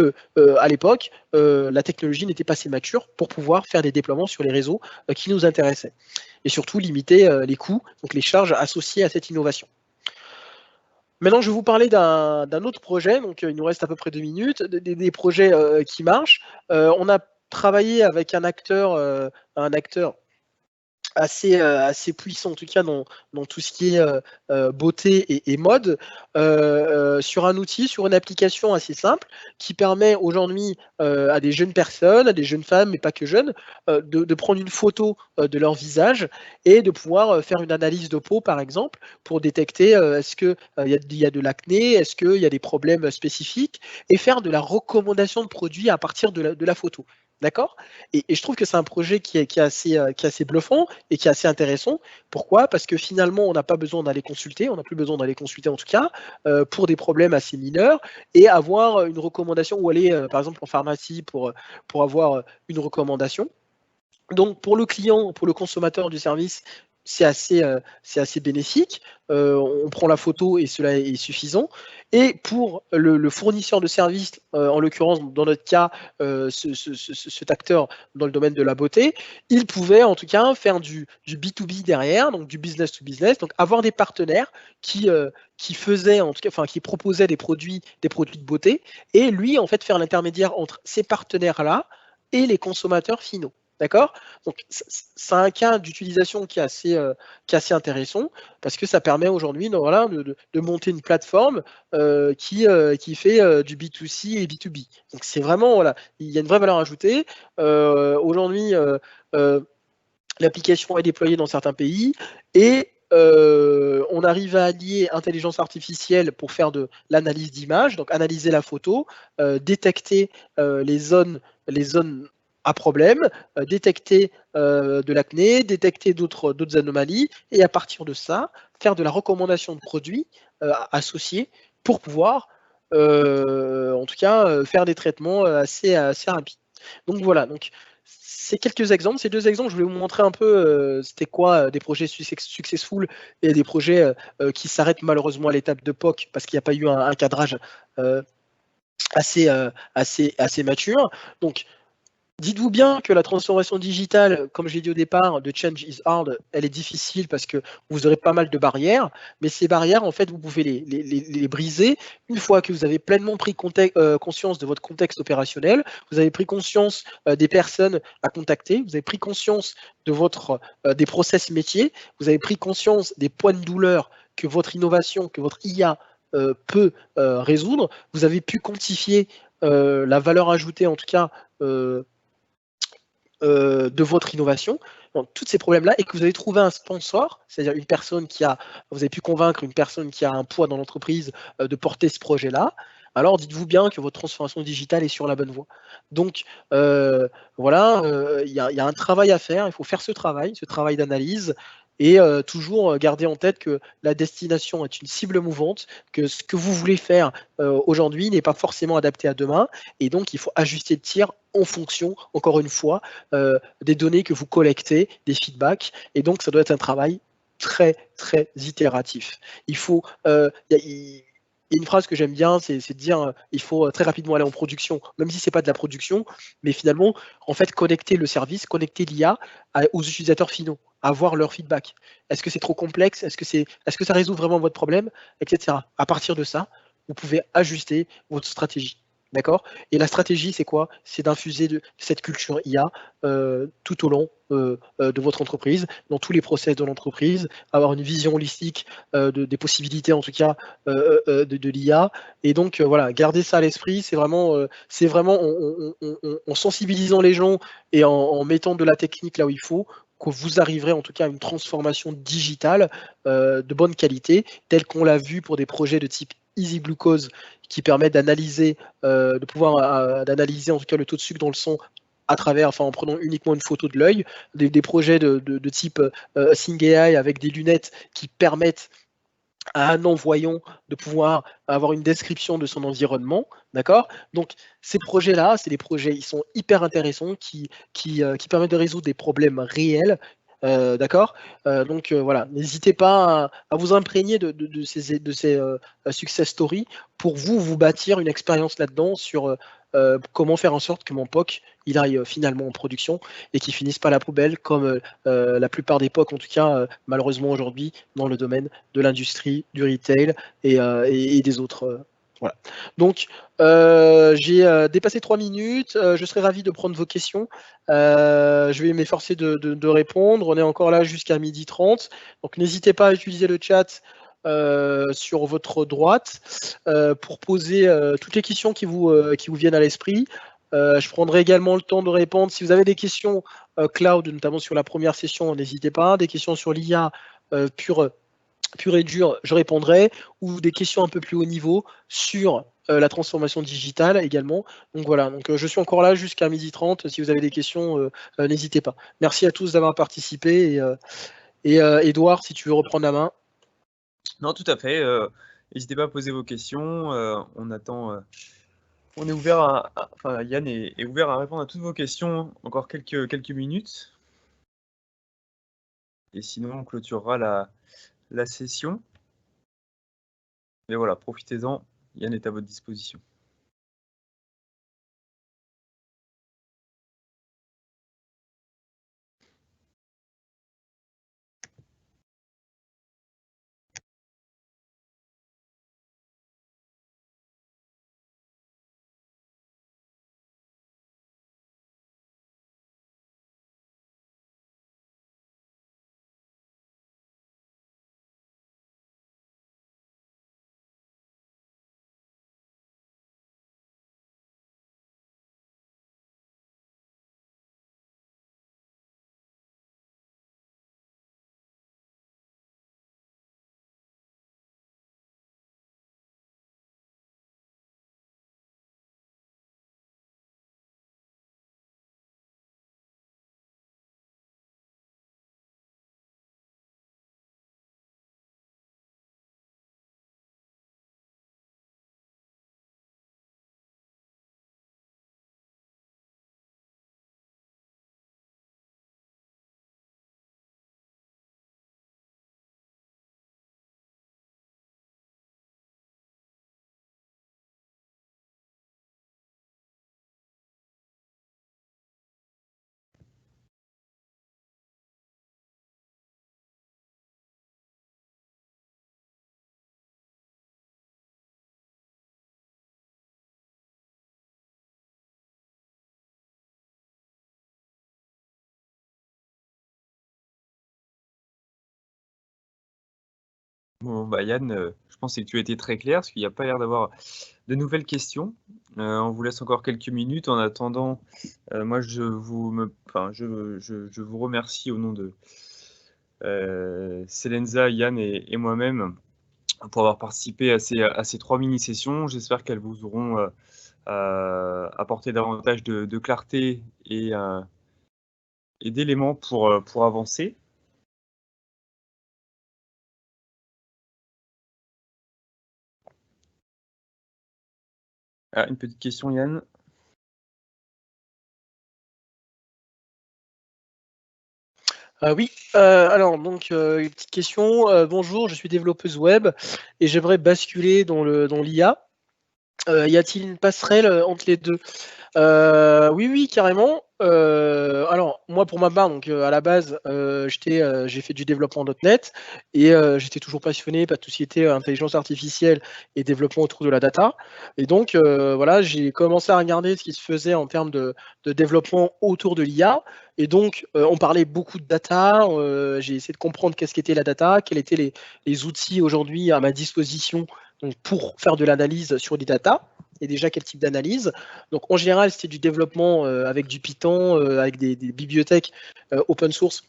à l'époque, la technologie n'était pas assez mature pour pouvoir faire des déploiements sur les réseaux qui nous intéressaient. Et surtout limiter les coûts, donc les charges associées à cette innovation. Maintenant, je vais vous parler d'un autre projet, donc il nous reste à peu près 2 minutes, des projets qui marchent. On a travaillé avec un acteur assez puissant, en tout cas dans tout ce qui est beauté et mode, sur un outil, sur une application assez simple qui permet aujourd'hui à des jeunes personnes, à des jeunes femmes, mais pas que jeunes, de prendre une photo de leur visage et de pouvoir faire une analyse de peau, par exemple, pour détecter est-ce qu'il y a de l'acné, est-ce qu'il y a des problèmes spécifiques, et faire de la recommandation de produits à partir de la photo. D'accord? Et je trouve que c'est un projet qui est assez bluffant et qui est assez intéressant. Pourquoi? Parce que finalement, on n'a pas besoin d'aller consulter, on n'a plus besoin d'aller consulter en tout cas, pour des problèmes assez mineurs, et avoir une recommandation ou aller, par exemple, en pharmacie pour avoir une recommandation. Donc pour le client, pour le consommateur du service, c'est assez bénéfique. On prend la photo et cela est suffisant. Et pour le fournisseur de service, en l'occurrence dans notre cas, cet acteur dans le domaine de la beauté, il pouvait en tout cas faire du B2B derrière, donc du business to business, donc avoir des partenaires qui faisaient, en tout cas, enfin qui proposaient des produits de beauté, et lui en fait faire l'intermédiaire entre ces partenaires-là et les consommateurs finaux. D'accord? Donc, c'est un cas d'utilisation qui est assez intéressant parce que ça permet aujourd'hui de monter une plateforme qui fait du B2C et B2B. Donc, c'est vraiment, voilà, il y a une vraie valeur ajoutée. Aujourd'hui, l'application est déployée dans certains pays et on arrive à allier intelligence artificielle pour faire de l'analyse d'image, donc analyser la photo, détecter les zones à problème, détecter de l'acné, détecter d'autres anomalies, et à partir de ça, faire de la recommandation de produits associés pour pouvoir, en tout cas, faire des traitements assez rapides. Donc voilà, donc ces quelques exemples, ces 2 exemples, je voulais vous montrer un peu c'était quoi des projets successful et des projets qui s'arrêtent malheureusement à l'étape de POC parce qu'il n'y a pas eu un cadrage assez mature. Donc, dites-vous bien que la transformation digitale, comme j'ai dit au départ, de change is hard, elle est difficile parce que vous aurez pas mal de barrières, mais ces barrières, en fait, vous pouvez les briser une fois que vous avez pleinement pris conscience de votre contexte opérationnel, vous avez pris conscience des personnes à contacter, vous avez pris conscience de des process métiers, vous avez pris conscience des points de douleur que votre innovation, que votre IA peut résoudre, vous avez pu quantifier la valeur ajoutée, en tout cas, de votre innovation, donc tous ces problèmes-là, et que vous avez trouvé un sponsor, c'est-à-dire une personne vous avez pu convaincre une personne qui a un poids dans l'entreprise de porter ce projet-là, alors dites-vous bien que votre transformation digitale est sur la bonne voie. Donc voilà, il y a un travail à faire, il faut faire ce travail d'analyse, et toujours garder en tête que la destination est une cible mouvante, que ce que vous voulez faire aujourd'hui n'est pas forcément adapté à demain, et donc il faut ajuster le tir en fonction, encore une fois, des données que vous collectez, des feedbacks, et donc ça doit être un travail très très itératif. Il faut, y a une phrase que j'aime bien, c'est de dire il faut très rapidement aller en production, même si c'est pas de la production, mais finalement, en fait, connecter le service, connecter l'IA aux utilisateurs finaux, avoir leur feedback. Est-ce que c'est trop complexe? Est-ce que ça résout vraiment votre problème, etc. À partir de ça, vous pouvez ajuster votre stratégie. D'accord? Et la stratégie, c'est quoi? C'est d'infuser de cette culture IA tout au long de votre entreprise, dans tous les process de l'entreprise, avoir une vision holistique des possibilités, en tout cas, de l'IA. Et donc, voilà, garder ça à l'esprit, c'est vraiment en sensibilisant les gens et en mettant de la technique là où il faut, que vous arriverez en tout cas à une transformation digitale de bonne qualité, telle qu'on l'a vu pour des projets de type Easy Glucose qui permettent d'analyser, de pouvoir d'analyser en tout cas le taux de sucre dans le sang à travers, enfin en prenant uniquement une photo de l'œil, des projets de type Sing AI avec des lunettes qui permettent à un non-voyant de pouvoir avoir une description de son environnement, d'accord? Donc ces projets-là, c'est des projets, ils sont hyper intéressants, qui permettent de résoudre des problèmes réels, d'accord? Donc voilà, n'hésitez pas à vous imprégner de ces success stories pour vous bâtir une expérience là-dedans sur comment faire en sorte que mon POC il aille finalement en production et qu'il finisse pas à la poubelle comme la plupart des POC en tout cas malheureusement aujourd'hui dans le domaine de l'industrie, du retail et des autres. Voilà. Donc, j'ai dépassé 3 minutes. Je serais ravi de prendre vos questions. Je vais m'efforcer de répondre. On est encore là jusqu'à 12h30. Donc, n'hésitez pas à utiliser le chat sur votre droite pour poser toutes les questions qui vous viennent à l'esprit. Je prendrai également le temps de répondre. Si vous avez des questions cloud, notamment sur la première session, n'hésitez pas. Des questions sur l'IA pure et dure, je répondrai, ou des questions un peu plus haut niveau sur la transformation digitale également. Donc voilà, donc, je suis encore là jusqu'à 12h30. Si vous avez des questions, n'hésitez pas. Merci à tous d'avoir participé. Et Edouard, si tu veux reprendre la main. Non, tout à fait. N'hésitez pas à poser vos questions. On attend. On est ouvert enfin, Yann est ouvert à répondre à toutes vos questions encore quelques minutes. Et sinon, on clôturera la session. Mais voilà, profitez-en. Yann est à votre disposition. Bon, bah Yann, je pense que tu as été très clair, parce qu'il n'y a pas l'air d'avoir de nouvelles questions. On vous laisse encore quelques minutes. En attendant, moi, je vous remercie au nom de Selenza, Yann et moi-même pour avoir participé à ces 3 mini-sessions. J'espère qu'elles vous auront apporté davantage de clarté et d'éléments pour avancer. Une petite question, Yann. Oui, alors donc une petite question. Bonjour, je suis développeuse web et j'aimerais basculer dans l'IA. Y a-t-il une passerelle entre les deux? Oui, carrément. Alors moi pour ma part, donc à la base, j'ai fait du développement .NET et j'étais toujours passionné par tout ce qui était intelligence artificielle et développement autour de la data. Et donc voilà, j'ai commencé à regarder ce qui se faisait en termes de développement autour de l'IA. Et donc on parlait beaucoup de data. J'ai essayé de comprendre qu'est-ce qu'était la data, quels étaient les outils aujourd'hui à ma disposition donc, pour faire de l'analyse sur des data. Et déjà quel type d'analyse. Donc en général, c'était du développement avec du Python, avec des bibliothèques open source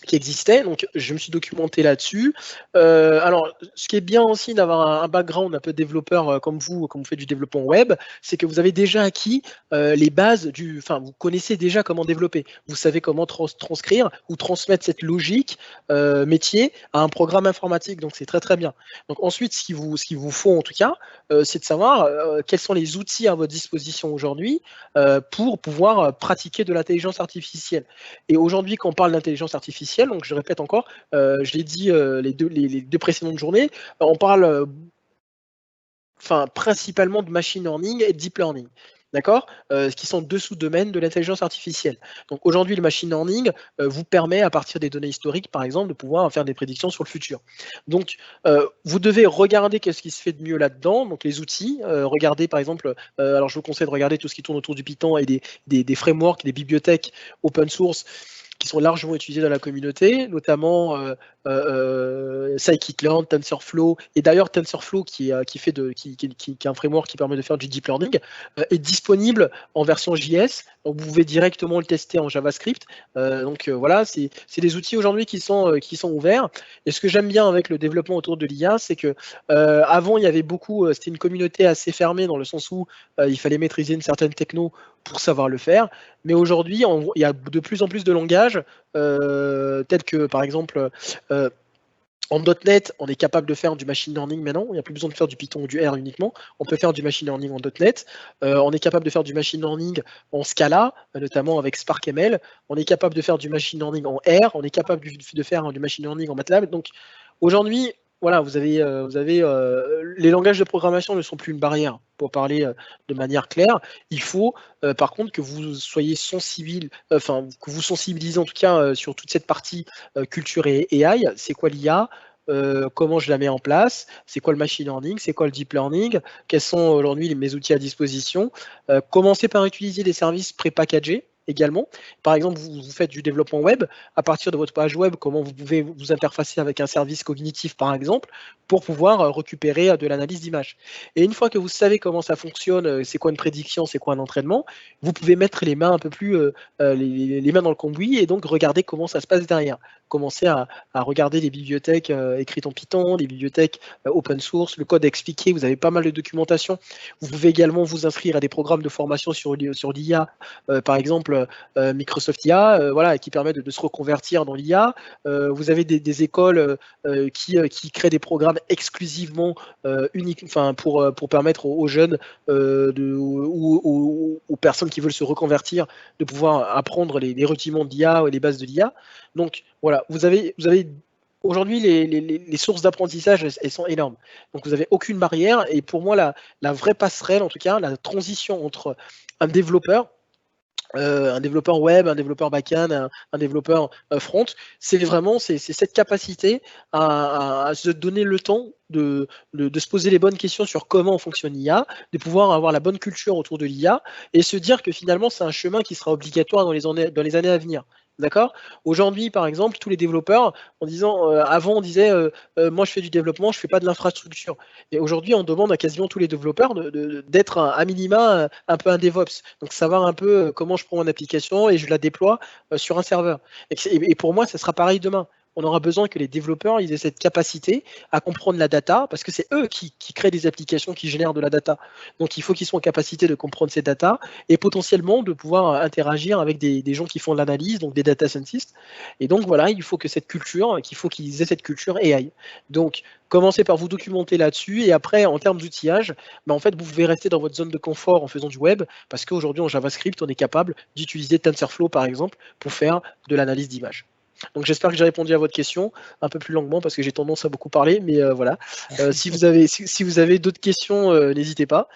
qui existaient. Donc je me suis documenté là-dessus. Alors ce qui est bien aussi d'avoir un background un peu développeur comme vous faites du développement web, c'est que vous avez déjà acquis les bases vous connaissez déjà comment développer. Vous savez comment transcrire ou transmettre cette logique métier à un programme informatique. Donc c'est très très bien. Donc ensuite, ce qu'il vous faut en tout cas, c'est de savoir quels sont les outils à votre disposition aujourd'hui pour pouvoir pratiquer de l'intelligence artificielle. Et aujourd'hui, quand on parle d'intelligence artificielle, donc je répète encore, je l'ai dit les deux précédentes journées, on parle principalement de machine learning et de deep learning. D'accord, qui sont deux sous-domaines de l'intelligence artificielle. Donc aujourd'hui, le machine learning vous permet, à partir des données historiques, par exemple, de pouvoir faire des prédictions sur le futur. Donc, vous devez regarder qu'est-ce qui se fait de mieux là-dedans, donc les outils. Regardez, par exemple, alors je vous conseille de regarder tout ce qui tourne autour du Python et des frameworks, des bibliothèques open source qui sont largement utilisés dans la communauté, notamment Scikit-learn, TensorFlow, et d'ailleurs TensorFlow qui est un framework qui permet de faire du deep learning, est disponible en version JS, donc vous pouvez directement le tester en JavaScript. Voilà, c'est des outils aujourd'hui qui sont ouverts. Et ce que j'aime bien avec le développement autour de l'IA, c'est que avant il y avait c'était une communauté assez fermée dans le sens où il fallait maîtriser une certaine techno pour savoir le faire. Mais aujourd'hui, il y a de plus en plus de langages, tels que par exemple en .NET, on est capable de faire du machine learning maintenant. Il n'y a plus besoin de faire du Python ou du R uniquement. On peut faire du machine learning en .NET. On est capable de faire du machine learning en Scala, notamment avec SparkML. On est capable de faire du machine learning en R. On est capable de faire du machine learning en MATLAB. Donc aujourd'hui, voilà, vous avez les langages de programmation ne sont plus une barrière pour parler de manière claire. Il faut par contre que vous soyez que vous sensibilisez en tout cas sur toute cette partie culture et AI. C'est quoi l'IA? Comment je la mets en place, c'est quoi le machine learning, c'est quoi le deep learning, quels sont aujourd'hui mes outils à disposition. Commencez par utiliser des services pré-packagés également. Par exemple, vous faites du développement web, à partir de votre page web, comment vous pouvez vous interfacer avec un service cognitif, par exemple, pour pouvoir récupérer de l'analyse d'image. Et une fois que vous savez comment ça fonctionne, c'est quoi une prédiction, c'est quoi un entraînement, vous pouvez mettre les mains un peu plus, les mains dans le cambouis et donc regarder comment ça se passe derrière. Commencer à regarder les bibliothèques écrites en Python, les bibliothèques open source, le code expliqué, vous avez pas mal de documentation. Vous pouvez également vous inscrire à des programmes de formation sur l'IA, par exemple Microsoft IA, voilà, qui permet de se reconvertir dans l'IA. Vous avez des écoles qui créent des programmes exclusivement uniques, pour permettre aux jeunes ou aux personnes qui veulent se reconvertir de pouvoir apprendre les rudiments d'IA et les bases de l'IA. Donc voilà, vous avez aujourd'hui les sources d'apprentissage, elles sont énormes. Donc vous n'avez aucune barrière. Et pour moi, la vraie passerelle, en tout cas, la transition entre un développeur web, un développeur back-end, un développeur front, c'est cette capacité à se donner le temps de se poser les bonnes questions sur comment fonctionne l'IA, de pouvoir avoir la bonne culture autour de l'IA et se dire que finalement c'est un chemin qui sera obligatoire dans les années à venir. D'accord? Aujourd'hui, par exemple, tous les développeurs, en disant, avant on disait, moi je fais du développement, je fais pas de l'infrastructure. Et aujourd'hui, on demande à quasiment tous les développeurs d'être à minima un peu un DevOps. Donc savoir un peu comment je prends mon application et je la déploie sur un serveur. Et pour moi, ça sera pareil demain. On aura besoin que les développeurs ils aient cette capacité à comprendre la data, parce que c'est eux qui créent des applications qui génèrent de la data. Donc il faut qu'ils soient en capacité de comprendre ces data et potentiellement de pouvoir interagir avec des gens qui font de l'analyse, donc des data scientists. Et donc voilà, il faut que cette culture, qu'il faut qu'ils aient cette culture AI. Donc commencez par vous documenter là-dessus et après en termes d'outillage, ben, en fait vous pouvez rester dans votre zone de confort en faisant du web parce qu'aujourd'hui en JavaScript on est capable d'utiliser TensorFlow par exemple pour faire de l'analyse d'image. Donc j'espère que j'ai répondu à votre question un peu plus longuement parce que j'ai tendance à beaucoup parler, mais voilà. Si vous avez d'autres questions, n'hésitez pas.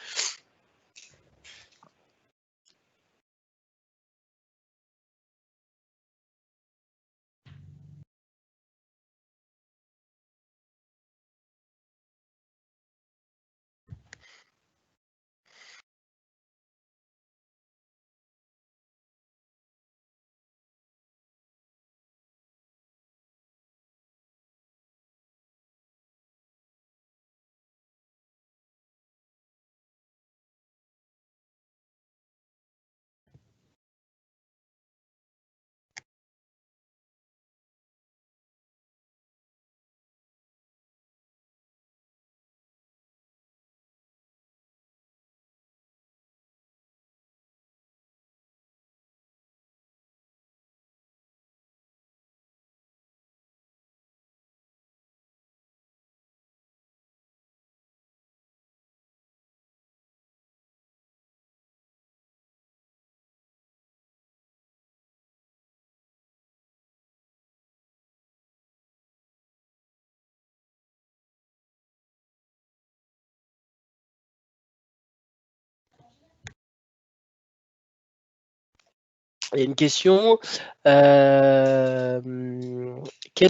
Il y a une question. Quelle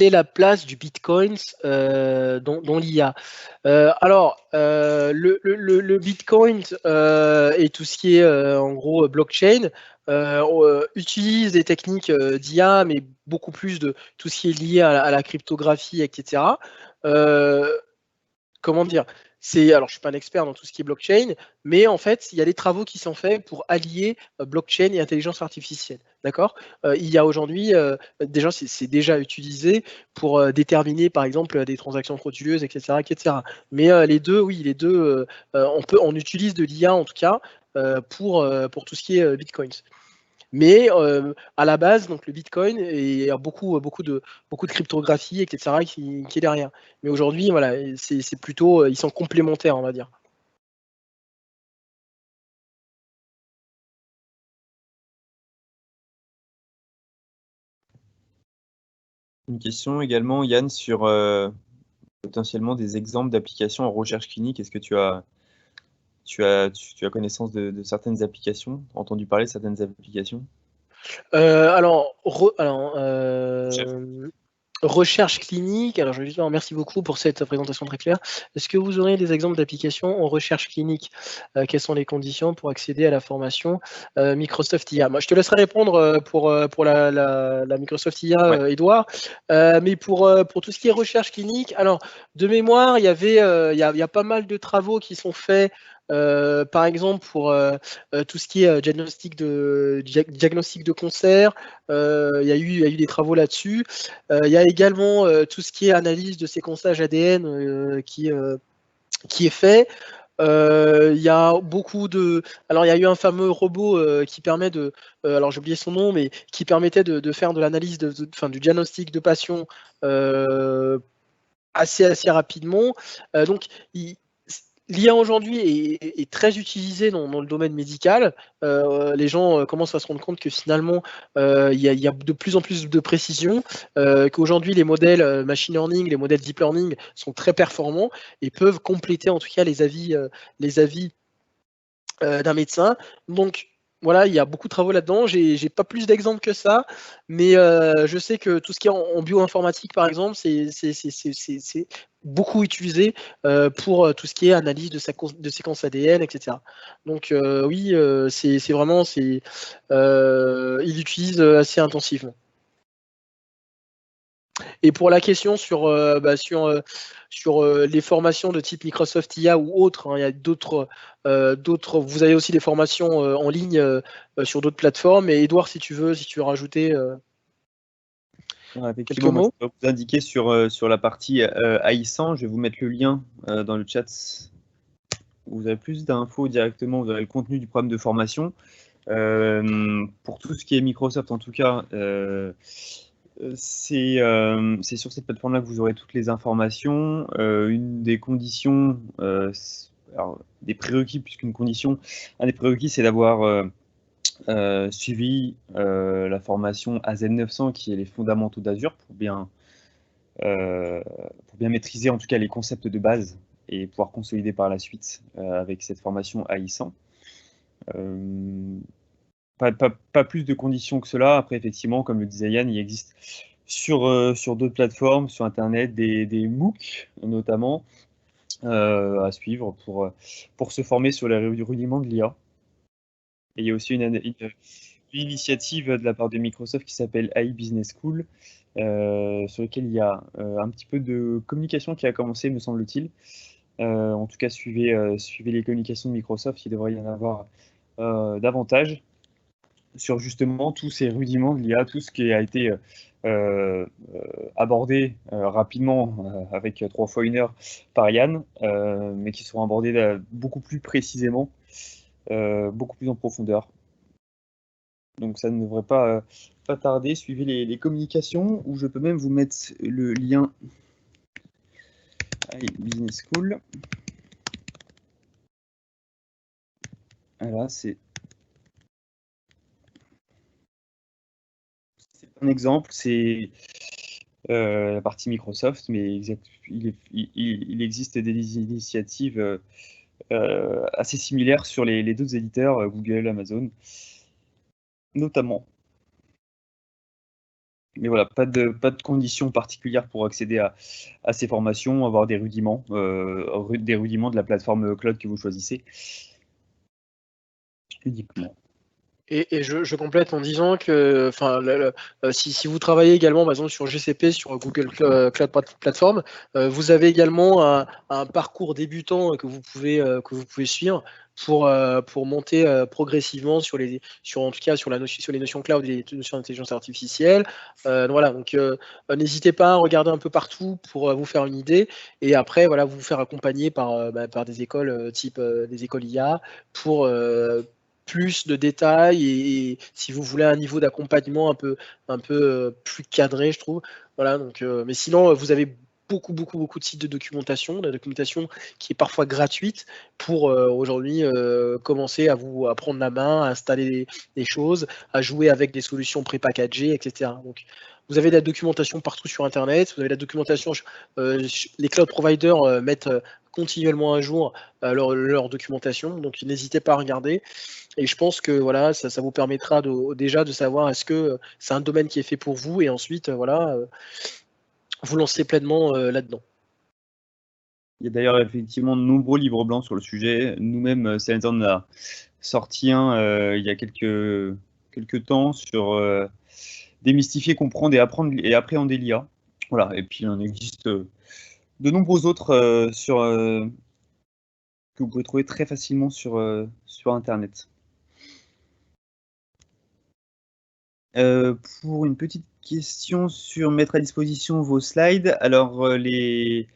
est la place du Bitcoin dans l'IA? Le Bitcoin et tout ce qui est en gros blockchain utilise des techniques d'IA, mais beaucoup plus de tout ce qui est lié à la cryptographie, etc. Comment dire? Alors, je suis pas un expert dans tout ce qui est blockchain, mais en fait, il y a des travaux qui sont faits pour allier blockchain et intelligence artificielle. D'accord? Il y a aujourd'hui, déjà, c'est déjà utilisé pour déterminer, par exemple, des transactions frauduleuses, etc., etc. Mais les deux, oui, les deux, on utilise de l'IA en tout cas pour tout ce qui est bitcoins. Mais à la base, donc le Bitcoin, il y a beaucoup de cryptographie, etc., qui est derrière. Mais aujourd'hui, voilà, c'est plutôt, ils sont complémentaires, on va dire. Une question également, Yann, sur potentiellement des exemples d'applications en recherche clinique. Est-ce que tu as connaissance de certaines applications, entendu parler de certaines applications? Recherche clinique, alors je vais juste dire merci beaucoup pour cette présentation très claire. Est-ce que vous aurez des exemples d'applications en recherche clinique? Quelles sont les conditions pour accéder à la formation Microsoft IA? Moi, je te laisserai répondre pour la Microsoft IA, Edouard. Mais pour tout ce qui est recherche clinique, alors de mémoire, il y a pas mal de travaux qui sont faits. Par exemple, pour tout ce qui est diagnostic de cancer, il y a eu des travaux là-dessus. Il y a également tout ce qui est analyse de séquençage ADN qui est fait. Il y a beaucoup de. Alors, il y a eu un fameux robot qui permet de. Alors, j'ai oublié son nom, mais qui permettait de faire de l'analyse du diagnostic de patient assez rapidement. Donc, l'IA aujourd'hui est très utilisée dans le domaine médical. Les gens commencent à se rendre compte que finalement, il y a de plus en plus de précision, qu'aujourd'hui les modèles machine learning, les modèles deep learning sont très performants et peuvent compléter en tout cas les avis d'un médecin. Donc voilà, il y a beaucoup de travaux là-dedans. J'ai pas plus d'exemples que ça, mais je sais que tout ce qui est en bioinformatique, par exemple, c'est beaucoup utilisé pour tout ce qui est analyse de séquences ADN, etc. Donc oui, c'est vraiment, il l'utilise assez intensivement. Et pour la question sur les formations de type Microsoft IA ou autres, hein, il y a d'autres, vous avez aussi des formations en ligne sur d'autres plateformes. Et Edouard, si tu veux rajouter quelques Effectivement, moi, je mots. peux vous indiquer sur la partie AI100, je vais vous mettre le lien dans le chat. Vous avez plus d'infos directement, vous avez le contenu du programme de formation. Pour tout ce qui est Microsoft, en tout cas, c'est sur cette plateforme-là que vous aurez toutes les informations. Une des conditions, alors, des prérequis, puisqu'une condition, un des prérequis, c'est d'avoir suivi la formation AZ900, qui est les fondamentaux d'Azure, pour bien maîtriser en tout cas les concepts de base et pouvoir consolider par la suite avec cette formation AI100. Pas plus de conditions que cela. Après, effectivement, comme le disait Yann, il existe sur d'autres plateformes, sur Internet, des MOOC notamment à suivre pour se former sur les rudiments de l'IA. Et il y a aussi une initiative de la part de Microsoft qui s'appelle AI Business School, sur lequel il y a un petit peu de communication qui a commencé, me semble-t-il. En tout cas, suivez les communications de Microsoft, il devrait y en avoir davantage sur justement tous ces rudiments de l'IA, tout ce qui a été abordé rapidement avec 3 fois 1 heure par Yann, mais qui seront abordés beaucoup plus précisément, beaucoup plus en profondeur. Donc ça ne devrait pas tarder. Suivez les communications, où je peux même vous mettre le lien AI Business School. Voilà, c'est un exemple, c'est la partie Microsoft, mais il existe des initiatives assez similaires sur les d'autres éditeurs, Google, Amazon, notamment. Mais voilà, pas de conditions particulières pour accéder à ces formations, avoir des rudiments de la plateforme cloud que vous choisissez uniquement. Et je complète en disant que, si vous travaillez également, par exemple, sur GCP, sur Google Cloud Platform, vous avez également un parcours débutant que vous pouvez suivre pour monter progressivement sur les notions cloud et les notions d'intelligence artificielle. Voilà, donc n'hésitez pas à regarder un peu partout pour vous faire une idée, et après voilà, vous faire accompagner par des écoles type des écoles IA pour plus de détails, et si vous voulez un niveau d'accompagnement un peu plus cadré, je trouve. Voilà, donc mais sinon vous avez beaucoup de sites de documentation, qui est parfois gratuite pour aujourd'hui commencer à prendre la main, à installer des choses, à jouer avec des solutions prépackagées, etc. Donc vous avez de la documentation partout sur Internet, vous avez de la documentation, les cloud providers mettent continuellement à jour leur documentation, donc n'hésitez pas à regarder. Et je pense que voilà, ça vous permettra déjà de savoir est-ce que c'est un domaine qui est fait pour vous, et ensuite vous lancer pleinement là-dedans. Il y a d'ailleurs effectivement de nombreux livres blancs sur le sujet. Nous-mêmes, Cellnex en a sorti un il y a quelques temps sur démystifier, comprendre et appréhender l'IA. Voilà, et puis il en existe de nombreux autres que vous pouvez trouver très facilement sur Internet. Pour une petite question sur mettre à disposition vos slides, alors les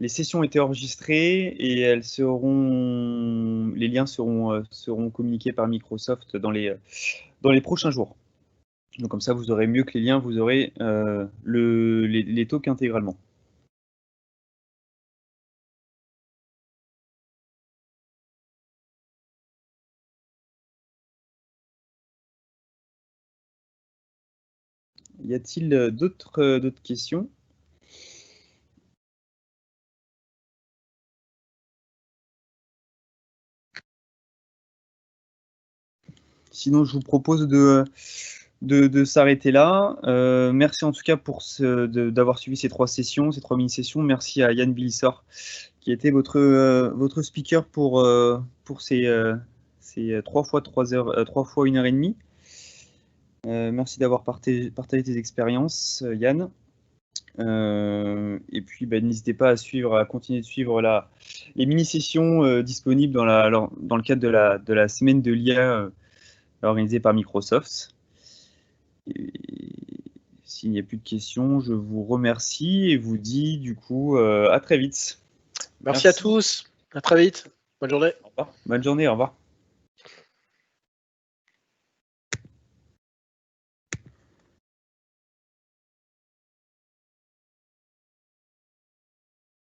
sessions ont été enregistrées et les liens seront communiqués par Microsoft dans les prochains jours. Donc comme ça, vous aurez mieux que les liens, vous aurez les talks intégralement. Y a-t-il d'autres questions? Sinon, je vous propose de s'arrêter là. Merci en tout cas d'avoir suivi ces 3 sessions, ces 3 mini-sessions. Merci à Yann Bilissor qui était votre speaker pour ces 3 fois 3 heures, 3 fois 1 heure et demie. Merci d'avoir partagé tes expériences, Yann. Et puis, n'hésitez pas à continuer de suivre les mini-sessions disponibles dans le cadre de la semaine de l'IA organisée par Microsoft. Et s'il n'y a plus de questions, je vous remercie et vous dis du coup à très vite. Merci à tous. À très vite. Bonne journée. Au revoir. Bonne journée, au revoir.